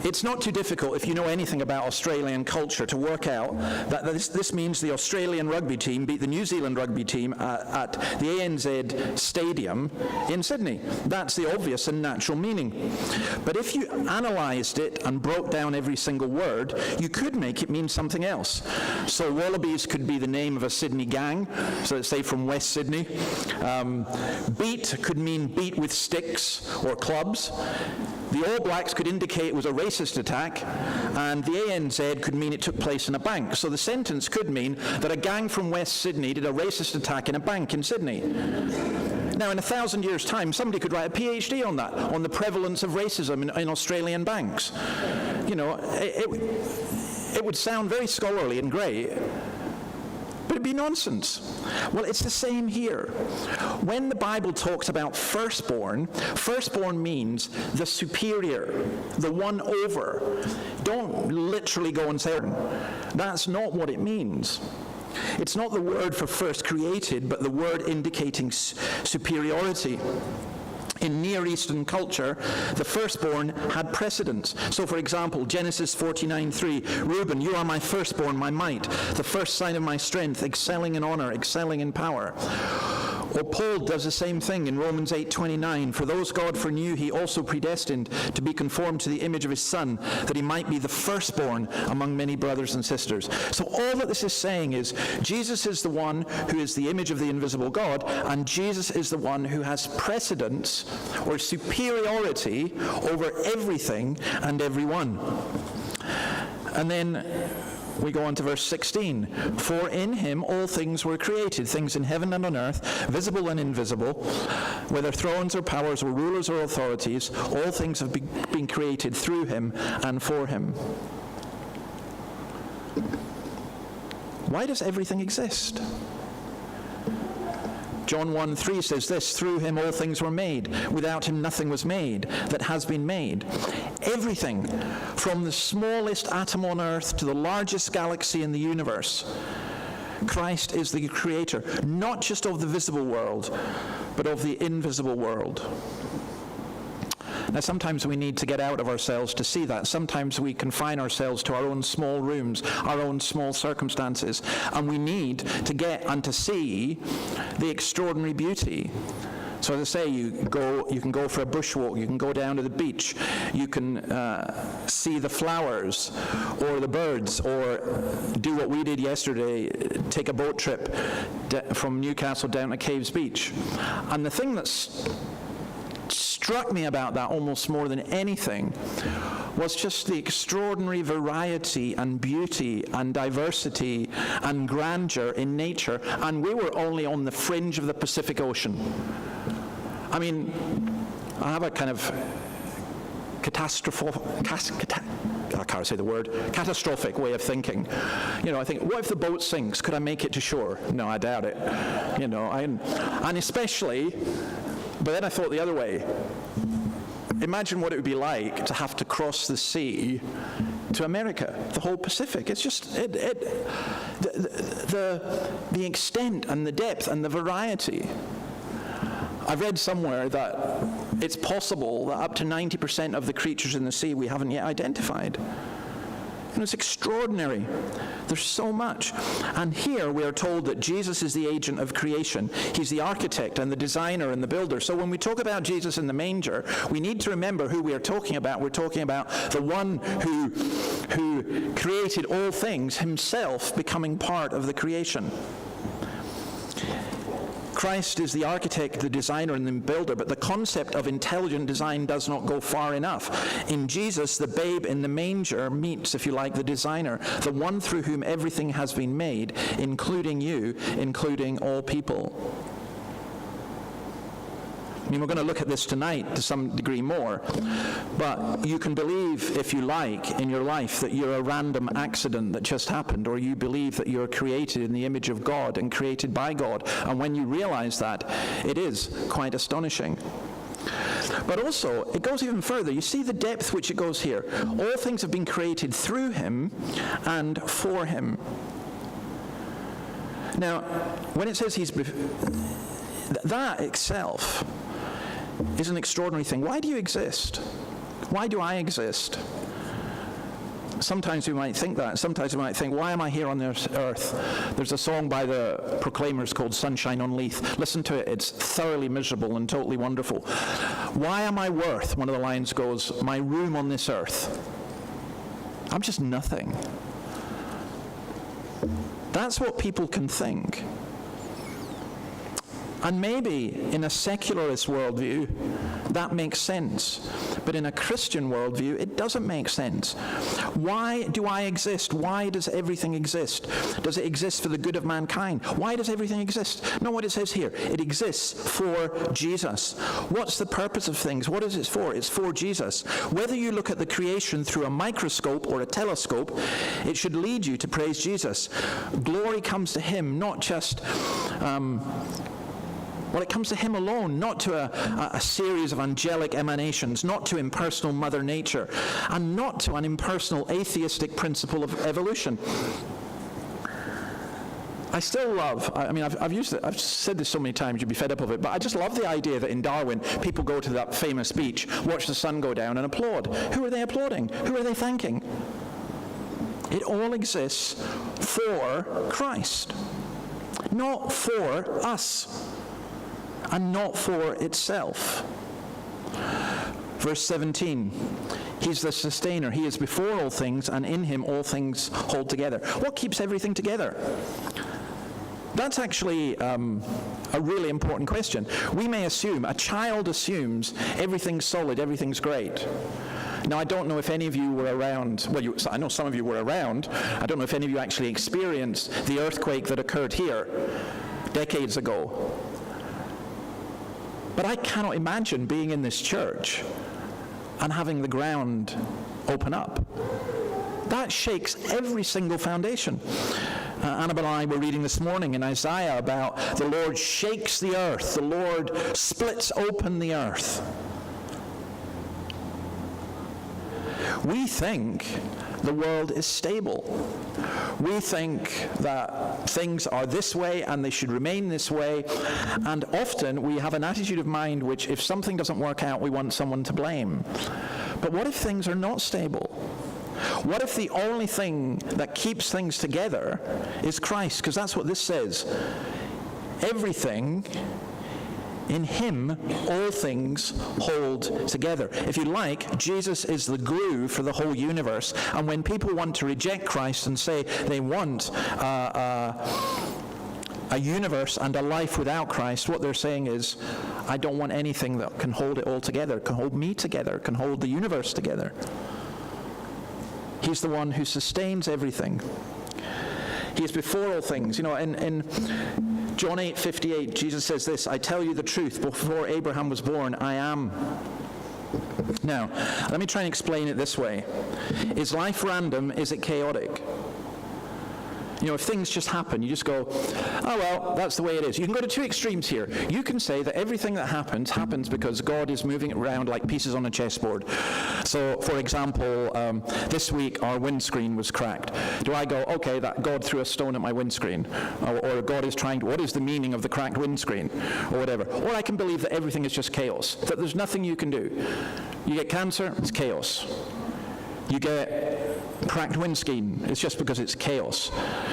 it's not too difficult, if you know anything about Australian culture, to work out that this means the Australian rugby team beat the New Zealand rugby team at the ANZ Stadium in Sydney. That's the obvious and natural meaning. But if you analysed it and broke down every single word, you could make it mean something else. So Wallabies could be the name of a Sydney gang, so let's say from West Sydney. Beat could mean beat with sticks or clubs. The All Blacks could indicate it was a racist attack, and the ANZ could mean it took place in a bank. So the sentence could mean that a gang from West Sydney did a racist attack in a bank in Sydney. Now, in 1,000 years' time, somebody could write a PhD on that, on the prevalence of racism in Australian banks. You know, it would sound very scholarly and great, but it'd be nonsense. Well, it's the same here. When the Bible talks about firstborn, firstborn means the superior, the one over. Don't literally go and say, that's not what it means. It's not the word for first created, but the word indicating superiority. In Near Eastern culture, the firstborn had precedence. So, for example, Genesis 49:3, Reuben, you are my firstborn, my might, the first sign of my strength, excelling in honor, excelling in power. Or Paul does the same thing in Romans 8:29, for those God foreknew, he also predestined to be conformed to the image of his Son, that he might be the firstborn among many brothers and sisters. So all that this is saying is, Jesus is the one who is the image of the invisible God, and Jesus is the one who has precedence or superiority over everything and everyone. And then we go on to verse 16. For in him all things were created, things in heaven and on earth, visible and invisible, whether thrones or powers or rulers or authorities, all things have been created through him and for him. Why does everything exist? John 1:3 says this, through him all things were made. Without him nothing was made that has been made. Everything, from the smallest atom on earth to the largest galaxy in the universe. Christ is the creator, not just of the visible world, but of the invisible world. Now, sometimes we need to get out of ourselves to see that. Sometimes we confine ourselves to our own small rooms, our own small circumstances, and we need to get and to see the extraordinary beauty. So as I say, you can go for a bushwalk, you can go down to the beach, you can see the flowers or the birds, or do what we did yesterday, take a boat trip from Newcastle down to Caves Beach. And the thing that's struck me about that almost more than anything was just the extraordinary variety and beauty and diversity and grandeur in nature, and we were only on the fringe of the Pacific Ocean. I mean, I have a kind of catastrophic way of thinking. You know, I think, what if the boat sinks? Could I make it to shore? No, I doubt it. You know, and especially, but then I thought the other way. Imagine what it would be like to have to cross the sea to America, the whole Pacific. It's just the extent and the depth and the variety. I read somewhere that it's possible that up to 90% of the creatures in the sea we haven't yet identified. And it's extraordinary. There's so much. And here we are told that Jesus is the agent of creation. He's the architect and the designer and the builder. So when we talk about Jesus in the manger, we need to remember who we are talking about. We're talking about the one who created all things, himself becoming part of the creation. Christ is the architect, the designer, and the builder, but the concept of intelligent design does not go far enough. In Jesus, the babe in the manger meets, if you like, the designer, the one through whom everything has been made, including you, including all people. I mean, we're going to look at this tonight to some degree more, but you can believe, if you like, in your life that you're a random accident that just happened, or you believe that you're created in the image of God and created by God. And when you realize that, it is quite astonishing. But also, it goes even further. You see the depth which it goes here. All things have been created through him and for him. Now, when it says that itself is an extraordinary thing. Why do you exist? Why do I exist? Sometimes we might think that. Sometimes we might think, why am I here on this earth? There's a song by the Proclaimers called Sunshine on Leith. Listen to it. It's thoroughly miserable and totally wonderful. Why am I worth, one of the lines goes, my room on this earth? I'm just nothing. That's what people can think. And maybe in a secularist worldview, that makes sense. But in a Christian worldview, it doesn't make sense. Why do I exist? Why does everything exist? Does it exist for the good of mankind? Why does everything exist? No, what it says here, it exists for Jesus. What's the purpose of things? What is it for? It's for Jesus. Whether you look at the creation through a microscope or a telescope, it should lead you to praise Jesus. Glory comes to him, not just... Well, it comes to him alone, not to a series of angelic emanations, not to impersonal Mother Nature, and not to an impersonal atheistic principle of evolution. I still love, I've said this so many times, you'd be fed up of it, but I just love the idea that in Darwin, people go to that famous beach, watch the sun go down and applaud. Who are they applauding? Who are they thanking? It all exists for Christ, not for us. And not for itself. Verse 17, he's the sustainer. He is before all things, and in him all things hold together. What keeps everything together? That's actually a really important question. We may assume, a child assumes everything's solid, everything's great. Now, I don't know if any of you were around, I know some of you were around. I don't know if any of you actually experienced the earthquake that occurred here decades ago. But I cannot imagine being in this church and having the ground open up. That shakes every single foundation. Annabelle and I were reading this morning in Isaiah about the Lord shakes the earth, the Lord splits open the earth. We think the world is stable. We think that things are this way and they should remain this way, and often we have an attitude of mind which, if something doesn't work out, we want someone to blame. But what if things are not stable? What if the only thing that keeps things together is Christ? Because that's what this says. Everything, in him, all things hold together. If you like, Jesus is the glue for the whole universe. And when people want to reject Christ and say they want a universe and a life without Christ, what they're saying is, I don't want anything that can hold it all together, can hold me together, can hold the universe together. He's the one who sustains everything. He is before all things. You know, in John 8:58, Jesus says this, I tell you the truth, before Abraham was born, I am. Now, let me try and explain it this way. Is life random? Is it chaotic? You know, if things just happen, you just go, oh, well, that's the way it is. You can go to two extremes here. You can say that everything that happens because God is moving it around like pieces on a chessboard. So, for example, this week our windscreen was cracked. Do I go, okay, that God threw a stone at my windscreen? Or God is trying to, what is the meaning of the cracked windscreen? Or whatever. Or I can believe that everything is just chaos, that there's nothing you can do. You get cancer, it's chaos. You get cracked windscreen, it's just because it's chaos.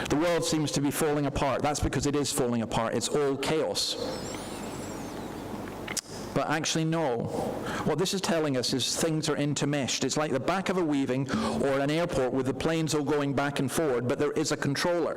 The world seems to be falling apart. That's because it is falling apart. It's all chaos. But actually, no. What this is telling us is things are intermeshed. It's like the back of a weaving or an airport with the planes all going back and forward, but there is a controller.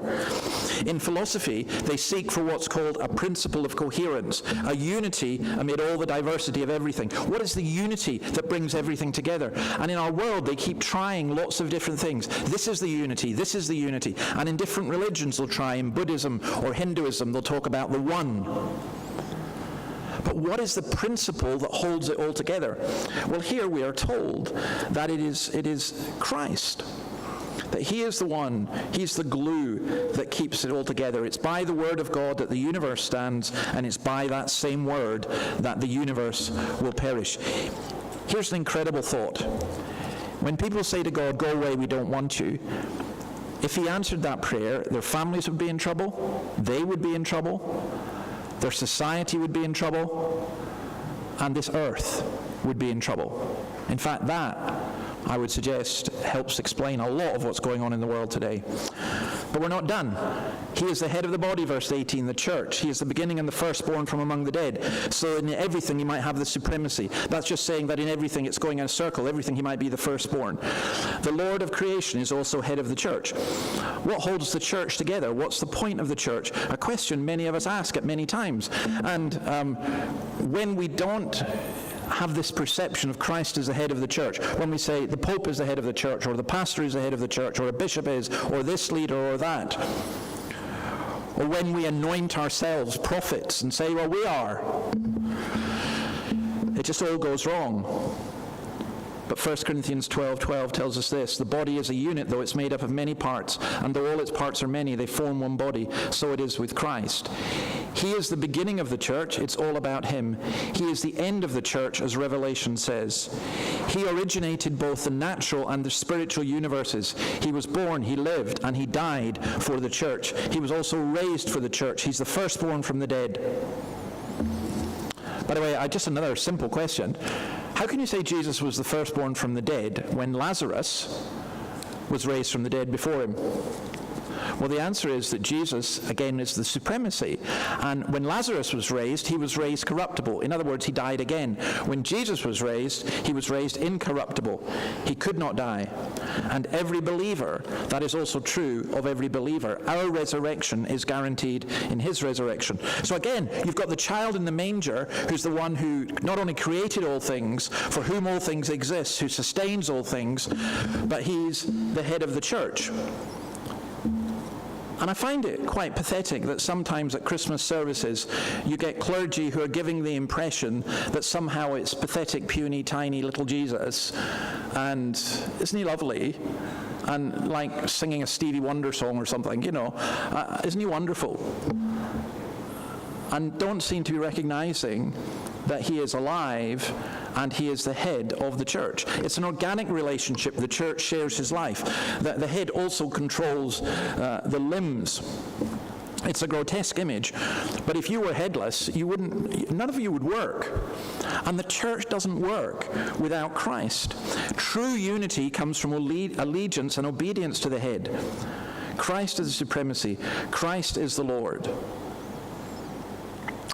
In philosophy, they seek for what's called a principle of coherence, a unity amid all the diversity of everything. What is the unity that brings everything together? And in our world, they keep trying lots of different things. This is the unity, this is the unity. And in different religions, they'll try. In Buddhism or Hinduism, they'll talk about the one. But what is the principle that holds it all together? Well, here we are told that it is Christ. That he is the one, he's the glue that keeps it all together. It's by the word of God that the universe stands, and it's by that same word that the universe will perish. Here's an incredible thought. When people say to God, go away, we don't want you, if he answered that prayer, their families would be in trouble, they would be in trouble, their society would be in trouble, and this earth would be in trouble. In fact, that, I would suggest, helps explain a lot of what's going on in the world today. But we're not done. He is the head of the body, verse 18, the church. He is the beginning and the firstborn from among the dead. So in everything he might have the supremacy. That's just saying that in everything it's going in a circle. Everything he might be the firstborn. The Lord of creation is also head of the church. What holds the church together? What's the point of the church? A question many of us ask at many times. And when we don't have this perception of Christ as the head of the church, when we say the Pope is the head of the church, or the pastor is the head of the church, or a bishop is, or this leader or that, or when we anoint ourselves prophets and say, well, we are, it just all goes wrong. But 1 Corinthians 12:12 tells us this: the body is a unit, though it's made up of many parts, and though all its parts are many, they form one body. So it is with Christ. He is the beginning of the church. It's all about him. He is the end of the church, as Revelation says. He originated both the natural and the spiritual universes. He was born, he lived, and he died for the church. He was also raised for the church. He's the firstborn from the dead. By the way, just another simple question. How can you say Jesus was the firstborn from the dead when Lazarus was raised from the dead before him? Well, the answer is that Jesus, again, is the supremacy. And when Lazarus was raised, he was raised corruptible. In other words, he died again. When Jesus was raised, he was raised incorruptible. He could not die. And every believer, that is also true of every believer. Our resurrection is guaranteed in his resurrection. So again, you've got the child in the manger, who's the one who not only created all things, for whom all things exist, who sustains all things, but he's the head of the church. And I find it quite pathetic that sometimes at Christmas services you get clergy who are giving the impression that somehow it's pathetic, puny, tiny little Jesus, and isn't he lovely? And like singing a Stevie Wonder song or something, isn't he wonderful? And don't seem to be recognizing that he is alive and he is the head of the church. It's an organic relationship. The church shares his life. The head also controls the limbs. It's a grotesque image, but if you were headless, none of you would work. And the church doesn't work without Christ. True unity comes from allegiance and obedience to the head. Christ is the supremacy. Christ is the Lord.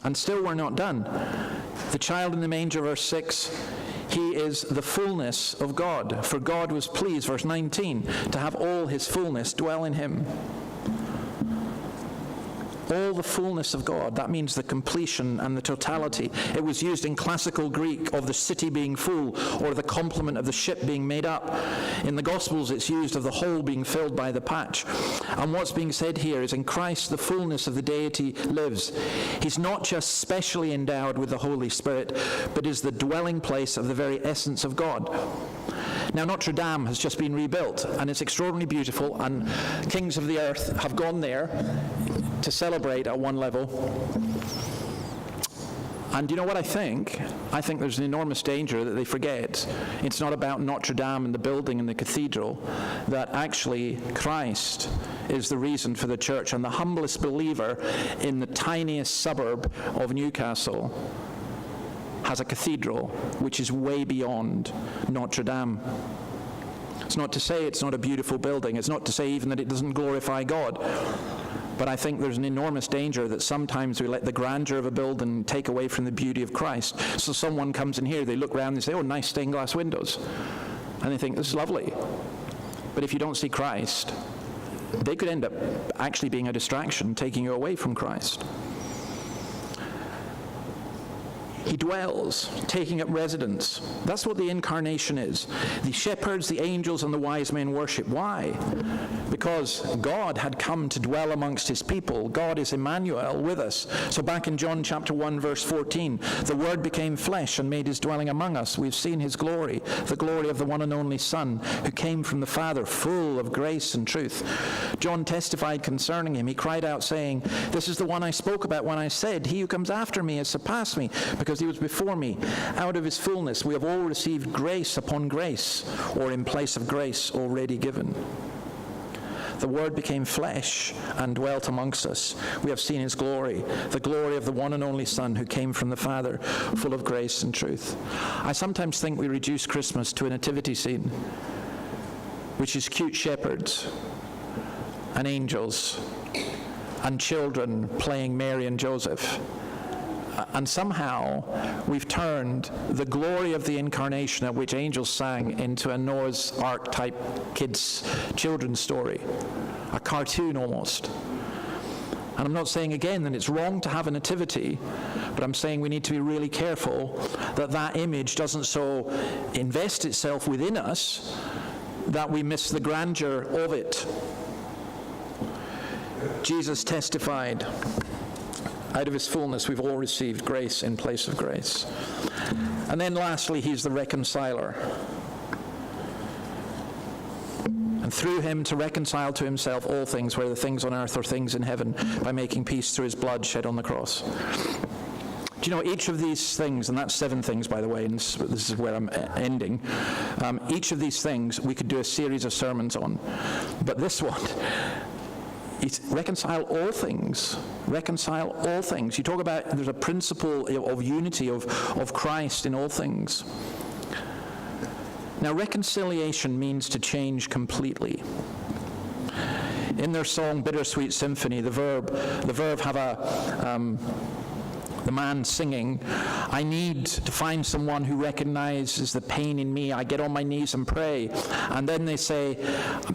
And still we're not done. The child in the manger, verse 6, he is the fullness of God. For God was pleased, verse 19, to have all his fullness dwell in him. All the fullness of God, that means the completion and the totality. It was used in classical Greek of the city being full, or the complement of the ship being made up. In the Gospels it's used of the whole being filled by the patch. And what's being said here is in Christ the fullness of the deity lives. He's not just specially endowed with the Holy Spirit, but is the dwelling place of the very essence of God. Now Notre Dame has just been rebuilt, and it's extraordinarily beautiful, and kings of the earth have gone there to celebrate at one level. And you know what I think? I think there's an enormous danger that they forget it's not about Notre Dame and the building and the cathedral, that actually Christ is the reason for the church, and the humblest believer in the tiniest suburb of Newcastle has a cathedral which is way beyond Notre Dame. It's not to say it's not a beautiful building. It's not to say even that it doesn't glorify God. But I think there's an enormous danger that sometimes we let the grandeur of a building take away from the beauty of Christ. So someone comes in here, they look around and say, oh, nice stained glass windows. And they think, this is lovely. But if you don't see Christ, they could end up actually being a distraction, taking you away from Christ. He dwells, taking up residence. That's what the incarnation is. The shepherds, the angels, and the wise men worship. Why? Because God had come to dwell amongst his people. God is Emmanuel with us. So back in John chapter 1, verse 14, the Word became flesh and made his dwelling among us. We've seen his glory, the glory of the one and only Son, who came from the Father, full of grace and truth. John testified concerning him. He cried out, saying, "This is the one I spoke about when I said, he who comes after me has surpassed me, because he was before me." Out of his fullness we have all received grace upon grace, or in place of grace already given. The Word became flesh and dwelt amongst us. We have seen his glory, the glory of the one and only Son who came from the Father, full of grace and truth. I sometimes think we reduce Christmas to a nativity scene, which is cute shepherds and angels and children playing Mary and Joseph. And somehow we've turned the glory of the incarnation, at which angels sang, into a Noah's Ark type children's story, a cartoon almost. And I'm not saying again that it's wrong to have a nativity, but I'm saying we need to be really careful that that image doesn't so invest itself within us that we miss the grandeur of it. Jesus testified, out of his fullness we've all received grace in place of grace. And then lastly, he's the reconciler. And through him to reconcile to himself all things, whether things on earth or things in heaven, by making peace through his blood shed on the cross. Do you know, each of these things, and that's 7 things, by the way, and this is where I'm ending, each of these things we could do a series of sermons on. But this one, it's reconcile all things. Reconcile all things. You talk about there's a principle of unity of Christ in all things. Now, reconciliation means to change completely. In their song Bittersweet Symphony, the verb have the man singing, "I need to find someone who recognizes the pain in me. I get on my knees and pray." And then they say,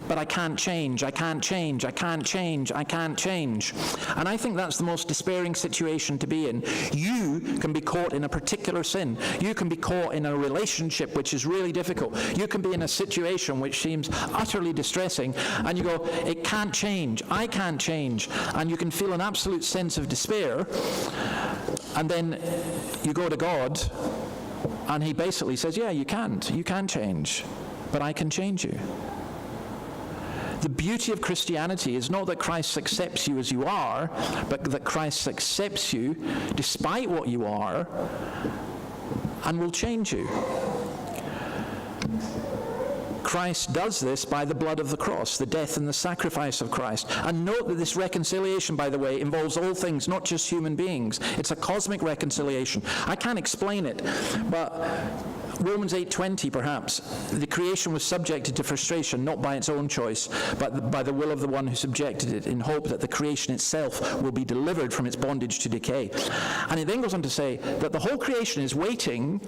"But I can't change, I can't change, I can't change, I can't change." And I think that's the most despairing situation to be in. You can be caught in a particular sin. You can be caught in a relationship which is really difficult. You can be in a situation which seems utterly distressing, and you go, "It can't change, I can't change." And you can feel an absolute sense of despair. And then you go to God, and he basically says, "Yeah, you can't change, but I can change you." The beauty of Christianity is not that Christ accepts you as you are, but that Christ accepts you despite what you are and will change you. Christ does this by the blood of the cross, the death and the sacrifice of Christ. And note that this reconciliation, by the way, involves all things, not just human beings. It's a cosmic reconciliation. I can't explain it, but Romans 8:20, perhaps, the creation was subjected to frustration, not by its own choice, but by the will of the one who subjected it, in hope that the creation itself will be delivered from its bondage to decay. And it then goes on to say that the whole creation is waiting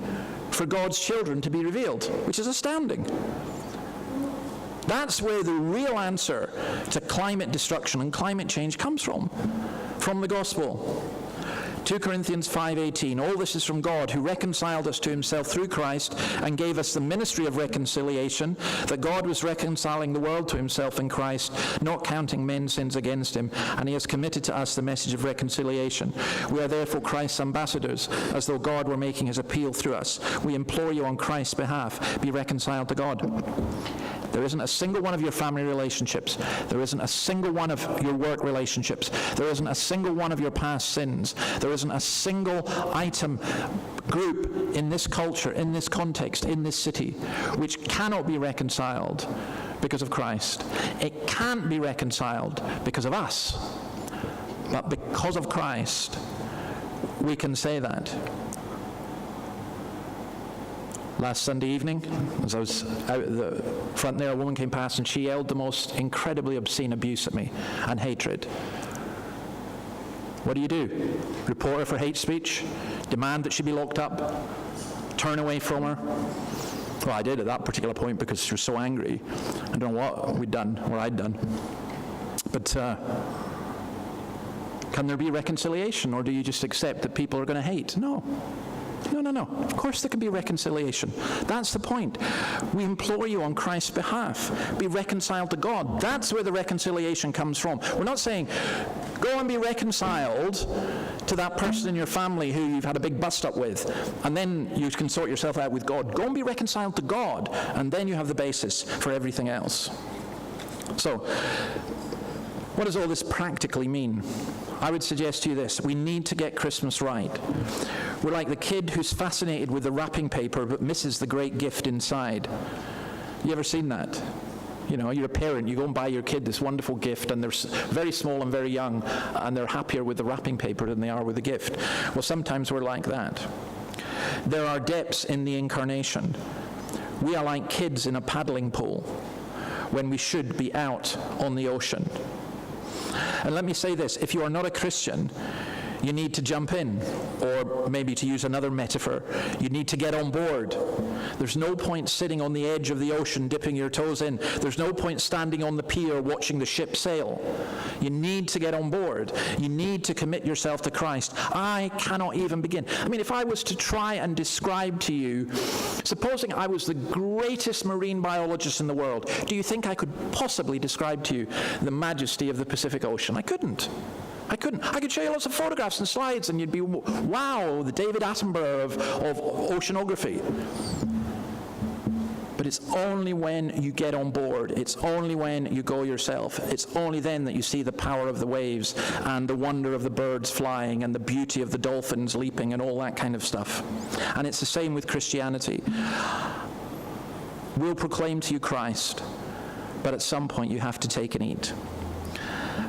for God's children to be revealed, which is astounding. That's where the real answer to climate destruction and climate change comes from the gospel. 2 Corinthians 5:18, all this is from God, who reconciled us to himself through Christ and gave us the ministry of reconciliation, that God was reconciling the world to himself in Christ, not counting men's sins against him, and he has committed to us the message of reconciliation. We are therefore Christ's ambassadors, as though God were making his appeal through us. We implore you on Christ's behalf, be reconciled to God. There isn't a single one of your family relationships. There isn't a single one of your work relationships. There isn't a single one of your past sins. There isn't a single item, group in this culture, in this context, in this city, which cannot be reconciled because of Christ. It can't be reconciled because of us. But because of Christ, we can say that. Last Sunday evening, as I was out at the front there, a woman came past and she yelled the most incredibly obscene abuse at me and hatred. What do? Report her for hate speech? Demand that she be locked up? Turn away from her? Well, I did at that particular point because she was so angry. I don't know what we'd done, or I'd done. But can there be reconciliation, or do you just accept that people are going to hate? No. No. Of course there can be reconciliation. That's the point. We implore you on Christ's behalf, be reconciled to God. That's where the reconciliation comes from. We're not saying, go and be reconciled to that person in your family who you've had a big bust-up with, and then you can sort yourself out with God. Go and be reconciled to God, and then you have the basis for everything else. So, what does all this practically mean? I would suggest to you this: we need to get Christmas right. We're like the kid who's fascinated with the wrapping paper but misses the great gift inside. You ever seen that? You know, you're a parent, you go and buy your kid this wonderful gift, and they're very small and very young, and they're happier with the wrapping paper than they are with the gift. Well, sometimes we're like that. There are depths in the incarnation. We are like kids in a paddling pool when we should be out on the ocean. And let me say this: if you are not a Christian, you need to jump in, or maybe to use another metaphor, you need to get on board. There's no point sitting on the edge of the ocean dipping your toes in. There's no point standing on the pier watching the ship sail. You need to get on board. You need to commit yourself to Christ. I cannot even begin. I mean, if I was to try and describe to you, supposing I was the greatest marine biologist in the world, do you think I could possibly describe to you the majesty of the Pacific Ocean? I couldn't. I could show you lots of photographs and slides, and you'd be, wow, the David Attenborough of oceanography. But it's only when you get on board, it's only when you go yourself, it's only then that you see the power of the waves and the wonder of the birds flying and the beauty of the dolphins leaping and all that kind of stuff. And it's the same with Christianity. We'll proclaim to you Christ, but at some point you have to take and eat.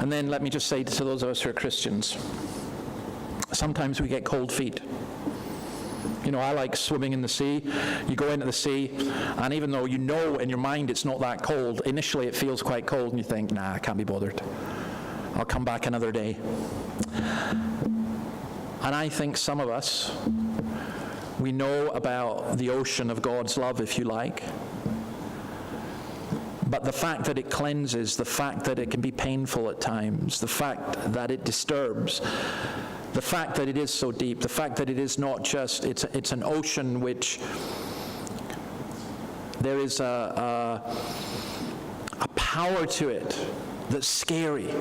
And then let me just say to those of us who are Christians, sometimes we get cold feet. You know, I like swimming in the sea. You go into the sea, and even though you know in your mind it's not that cold, initially it feels quite cold, and you think, nah, I can't be bothered. I'll come back another day. And I think some of us, we know about the ocean of God's love, if you like. But the fact that it cleanses, the fact that it can be painful at times, the fact that it disturbs, the fact that it is so deep, the fact that it is not just, it's an ocean which there is a power to it that's scary,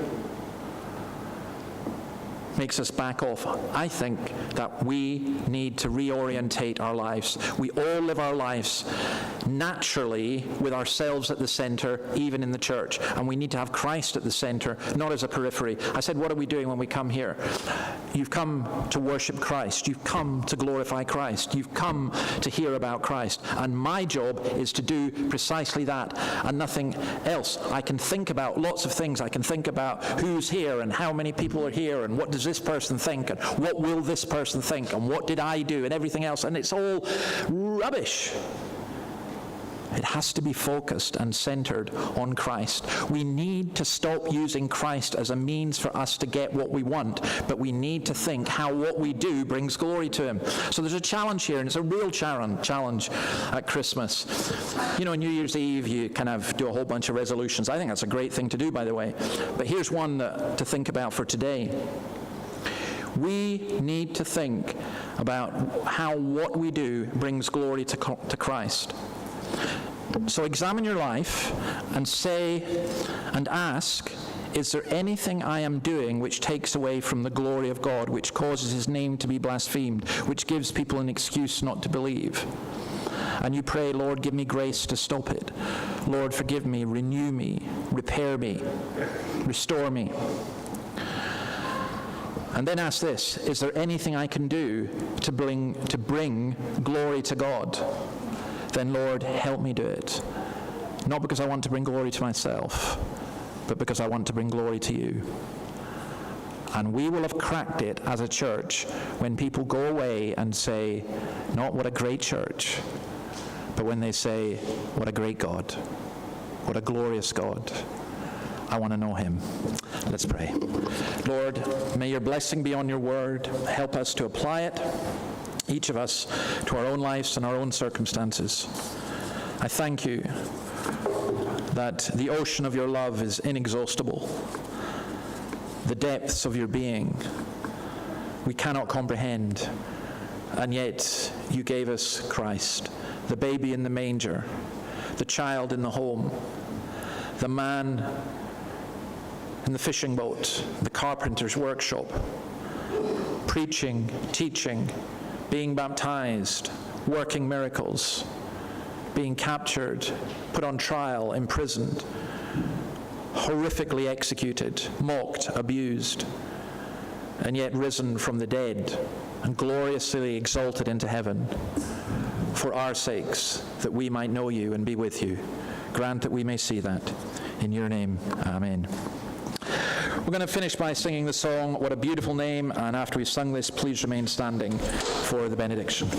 makes us back off. I think that we need to reorientate our lives. We all live our lives naturally with ourselves at the center, even in the church. And we need to have Christ at the center, not as a periphery. I said, what are we doing when we come here? You've come to worship Christ. You've come to glorify Christ. You've come to hear about Christ. And my job is to do precisely that and nothing else. I can think about lots of things. I can think about who's here and how many people are here and what does this person think and what will this person think and what did I do and everything else, and it's all rubbish. It has to be focused and centered on Christ. We need to stop using Christ as a means for us to get what we want, but we need to think how what we do brings glory to Him. So there's a challenge here, and it's a real challenge at Christmas. You know, New Year's Eve, you kind of do a whole bunch of resolutions. I think that's a great thing to do, by the way. But here's one to think about for today. We need to think about how what we do brings glory to Christ. So examine your life and say and ask, is there anything I am doing which takes away from the glory of God, which causes His name to be blasphemed, which gives people an excuse not to believe? And you pray, Lord, give me grace to stop it. Lord, forgive me, renew me, repair me, restore me. And then ask this, is there anything I can do to bring glory to God? Then, Lord, help me do it. Not because I want to bring glory to myself, but because I want to bring glory to you. And we will have cracked it as a church when people go away and say, not what a great church, but when they say, what a great God, what a glorious God. I want to know Him. Let's pray. Lord, may your blessing be on your word. Help us to apply it, each of us, to our own lives and our own circumstances. I thank you that the ocean of your love is inexhaustible. The depths of your being we cannot comprehend. And yet you gave us Christ, the baby in the manger, the child in the home, the man in the fishing boat, the carpenter's workshop, preaching, teaching, being baptized, working miracles, being captured, put on trial, imprisoned, horrifically executed, mocked, abused, and yet risen from the dead and gloriously exalted into heaven for our sakes, that we might know you and be with you. Grant that we may see that. In your name, amen. We're going to finish by singing the song, What a Beautiful Name, and after we've sung this, please remain standing for the benediction.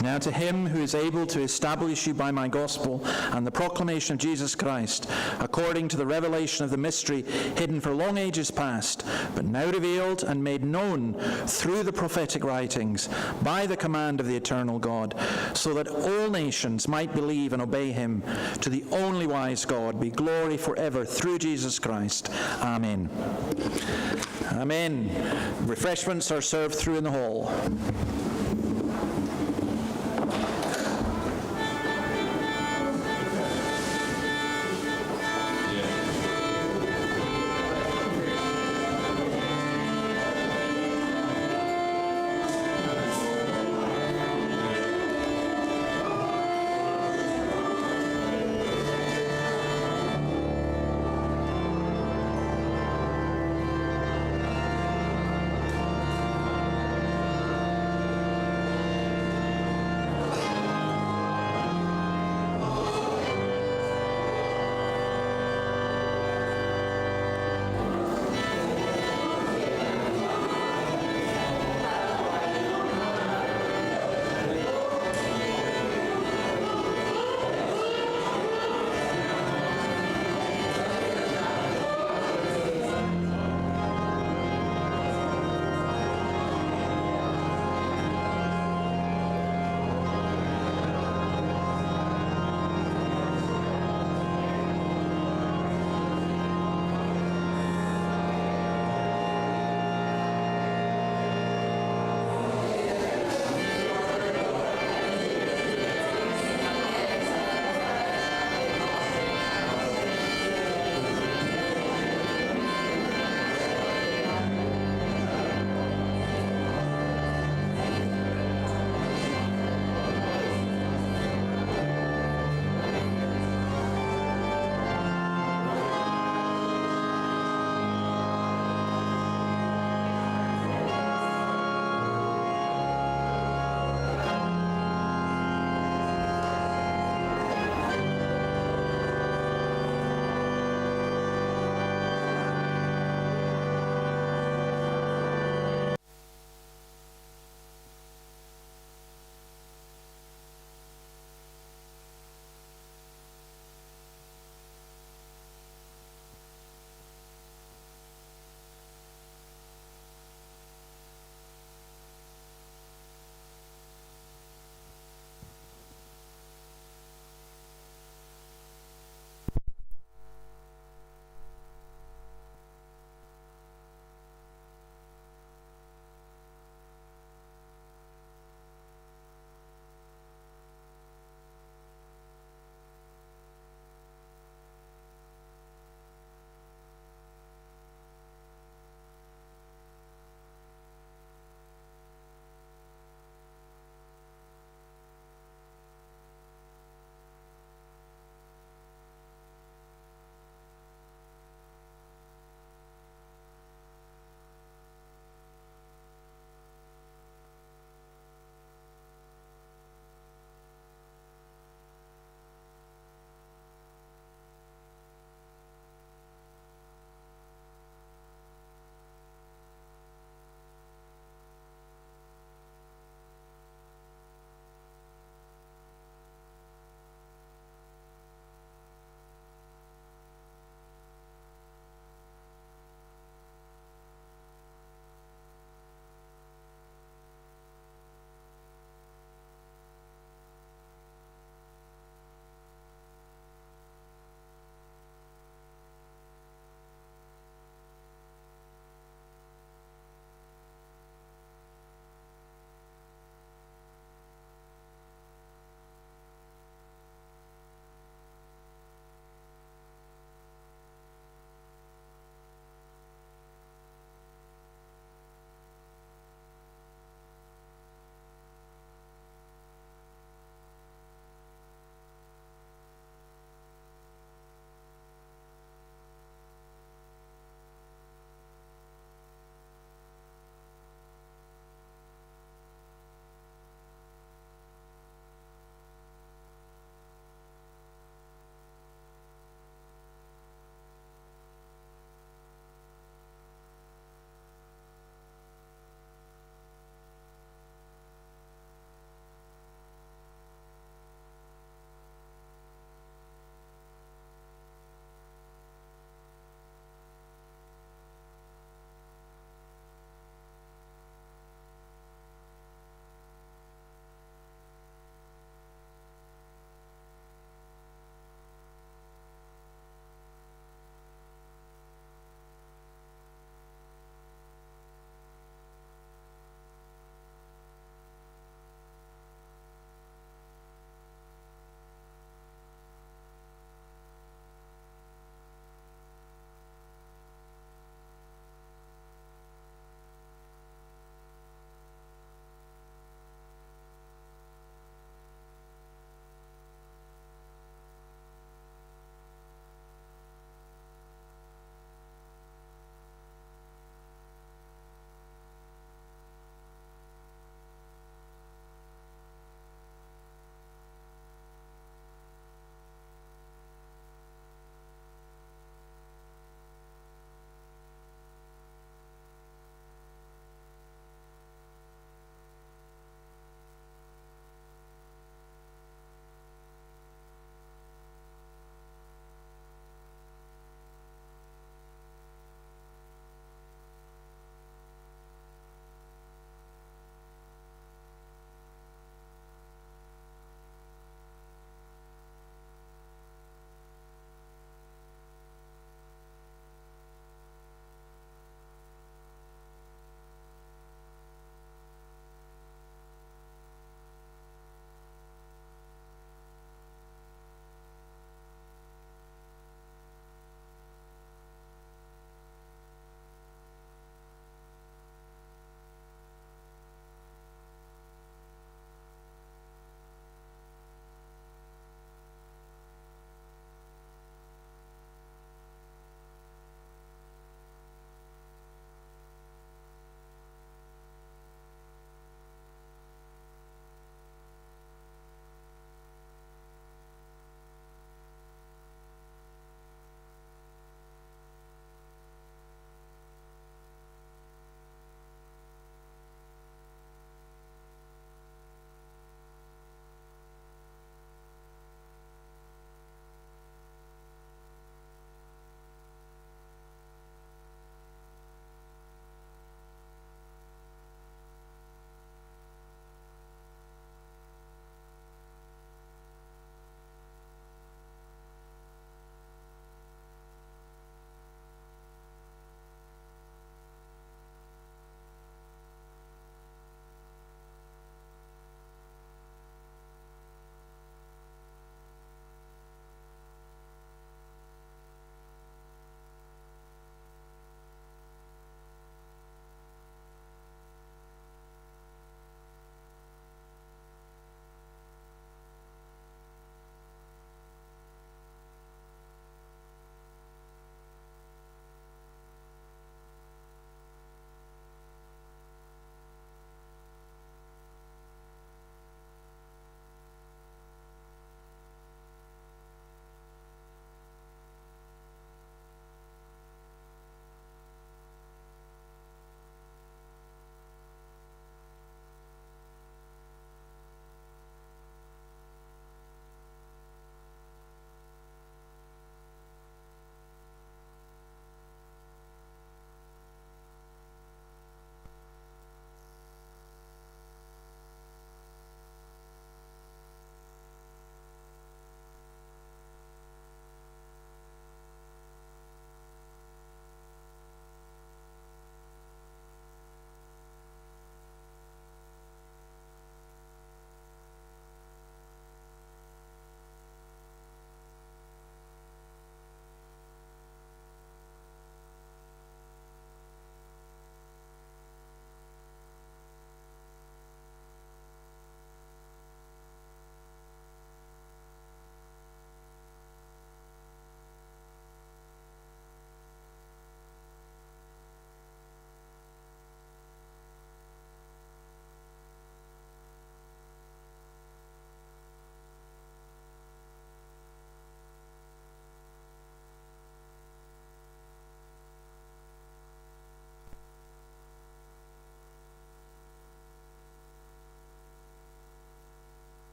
Now to him who is able to establish you by my gospel and the proclamation of Jesus Christ, according to the revelation of the mystery hidden for long ages past, but now revealed and made known through the prophetic writings, by the command of the eternal God, so that all nations might believe and obey him. To the only wise God be glory forever through Jesus Christ. Amen. Amen. Refreshments are served through in the hall.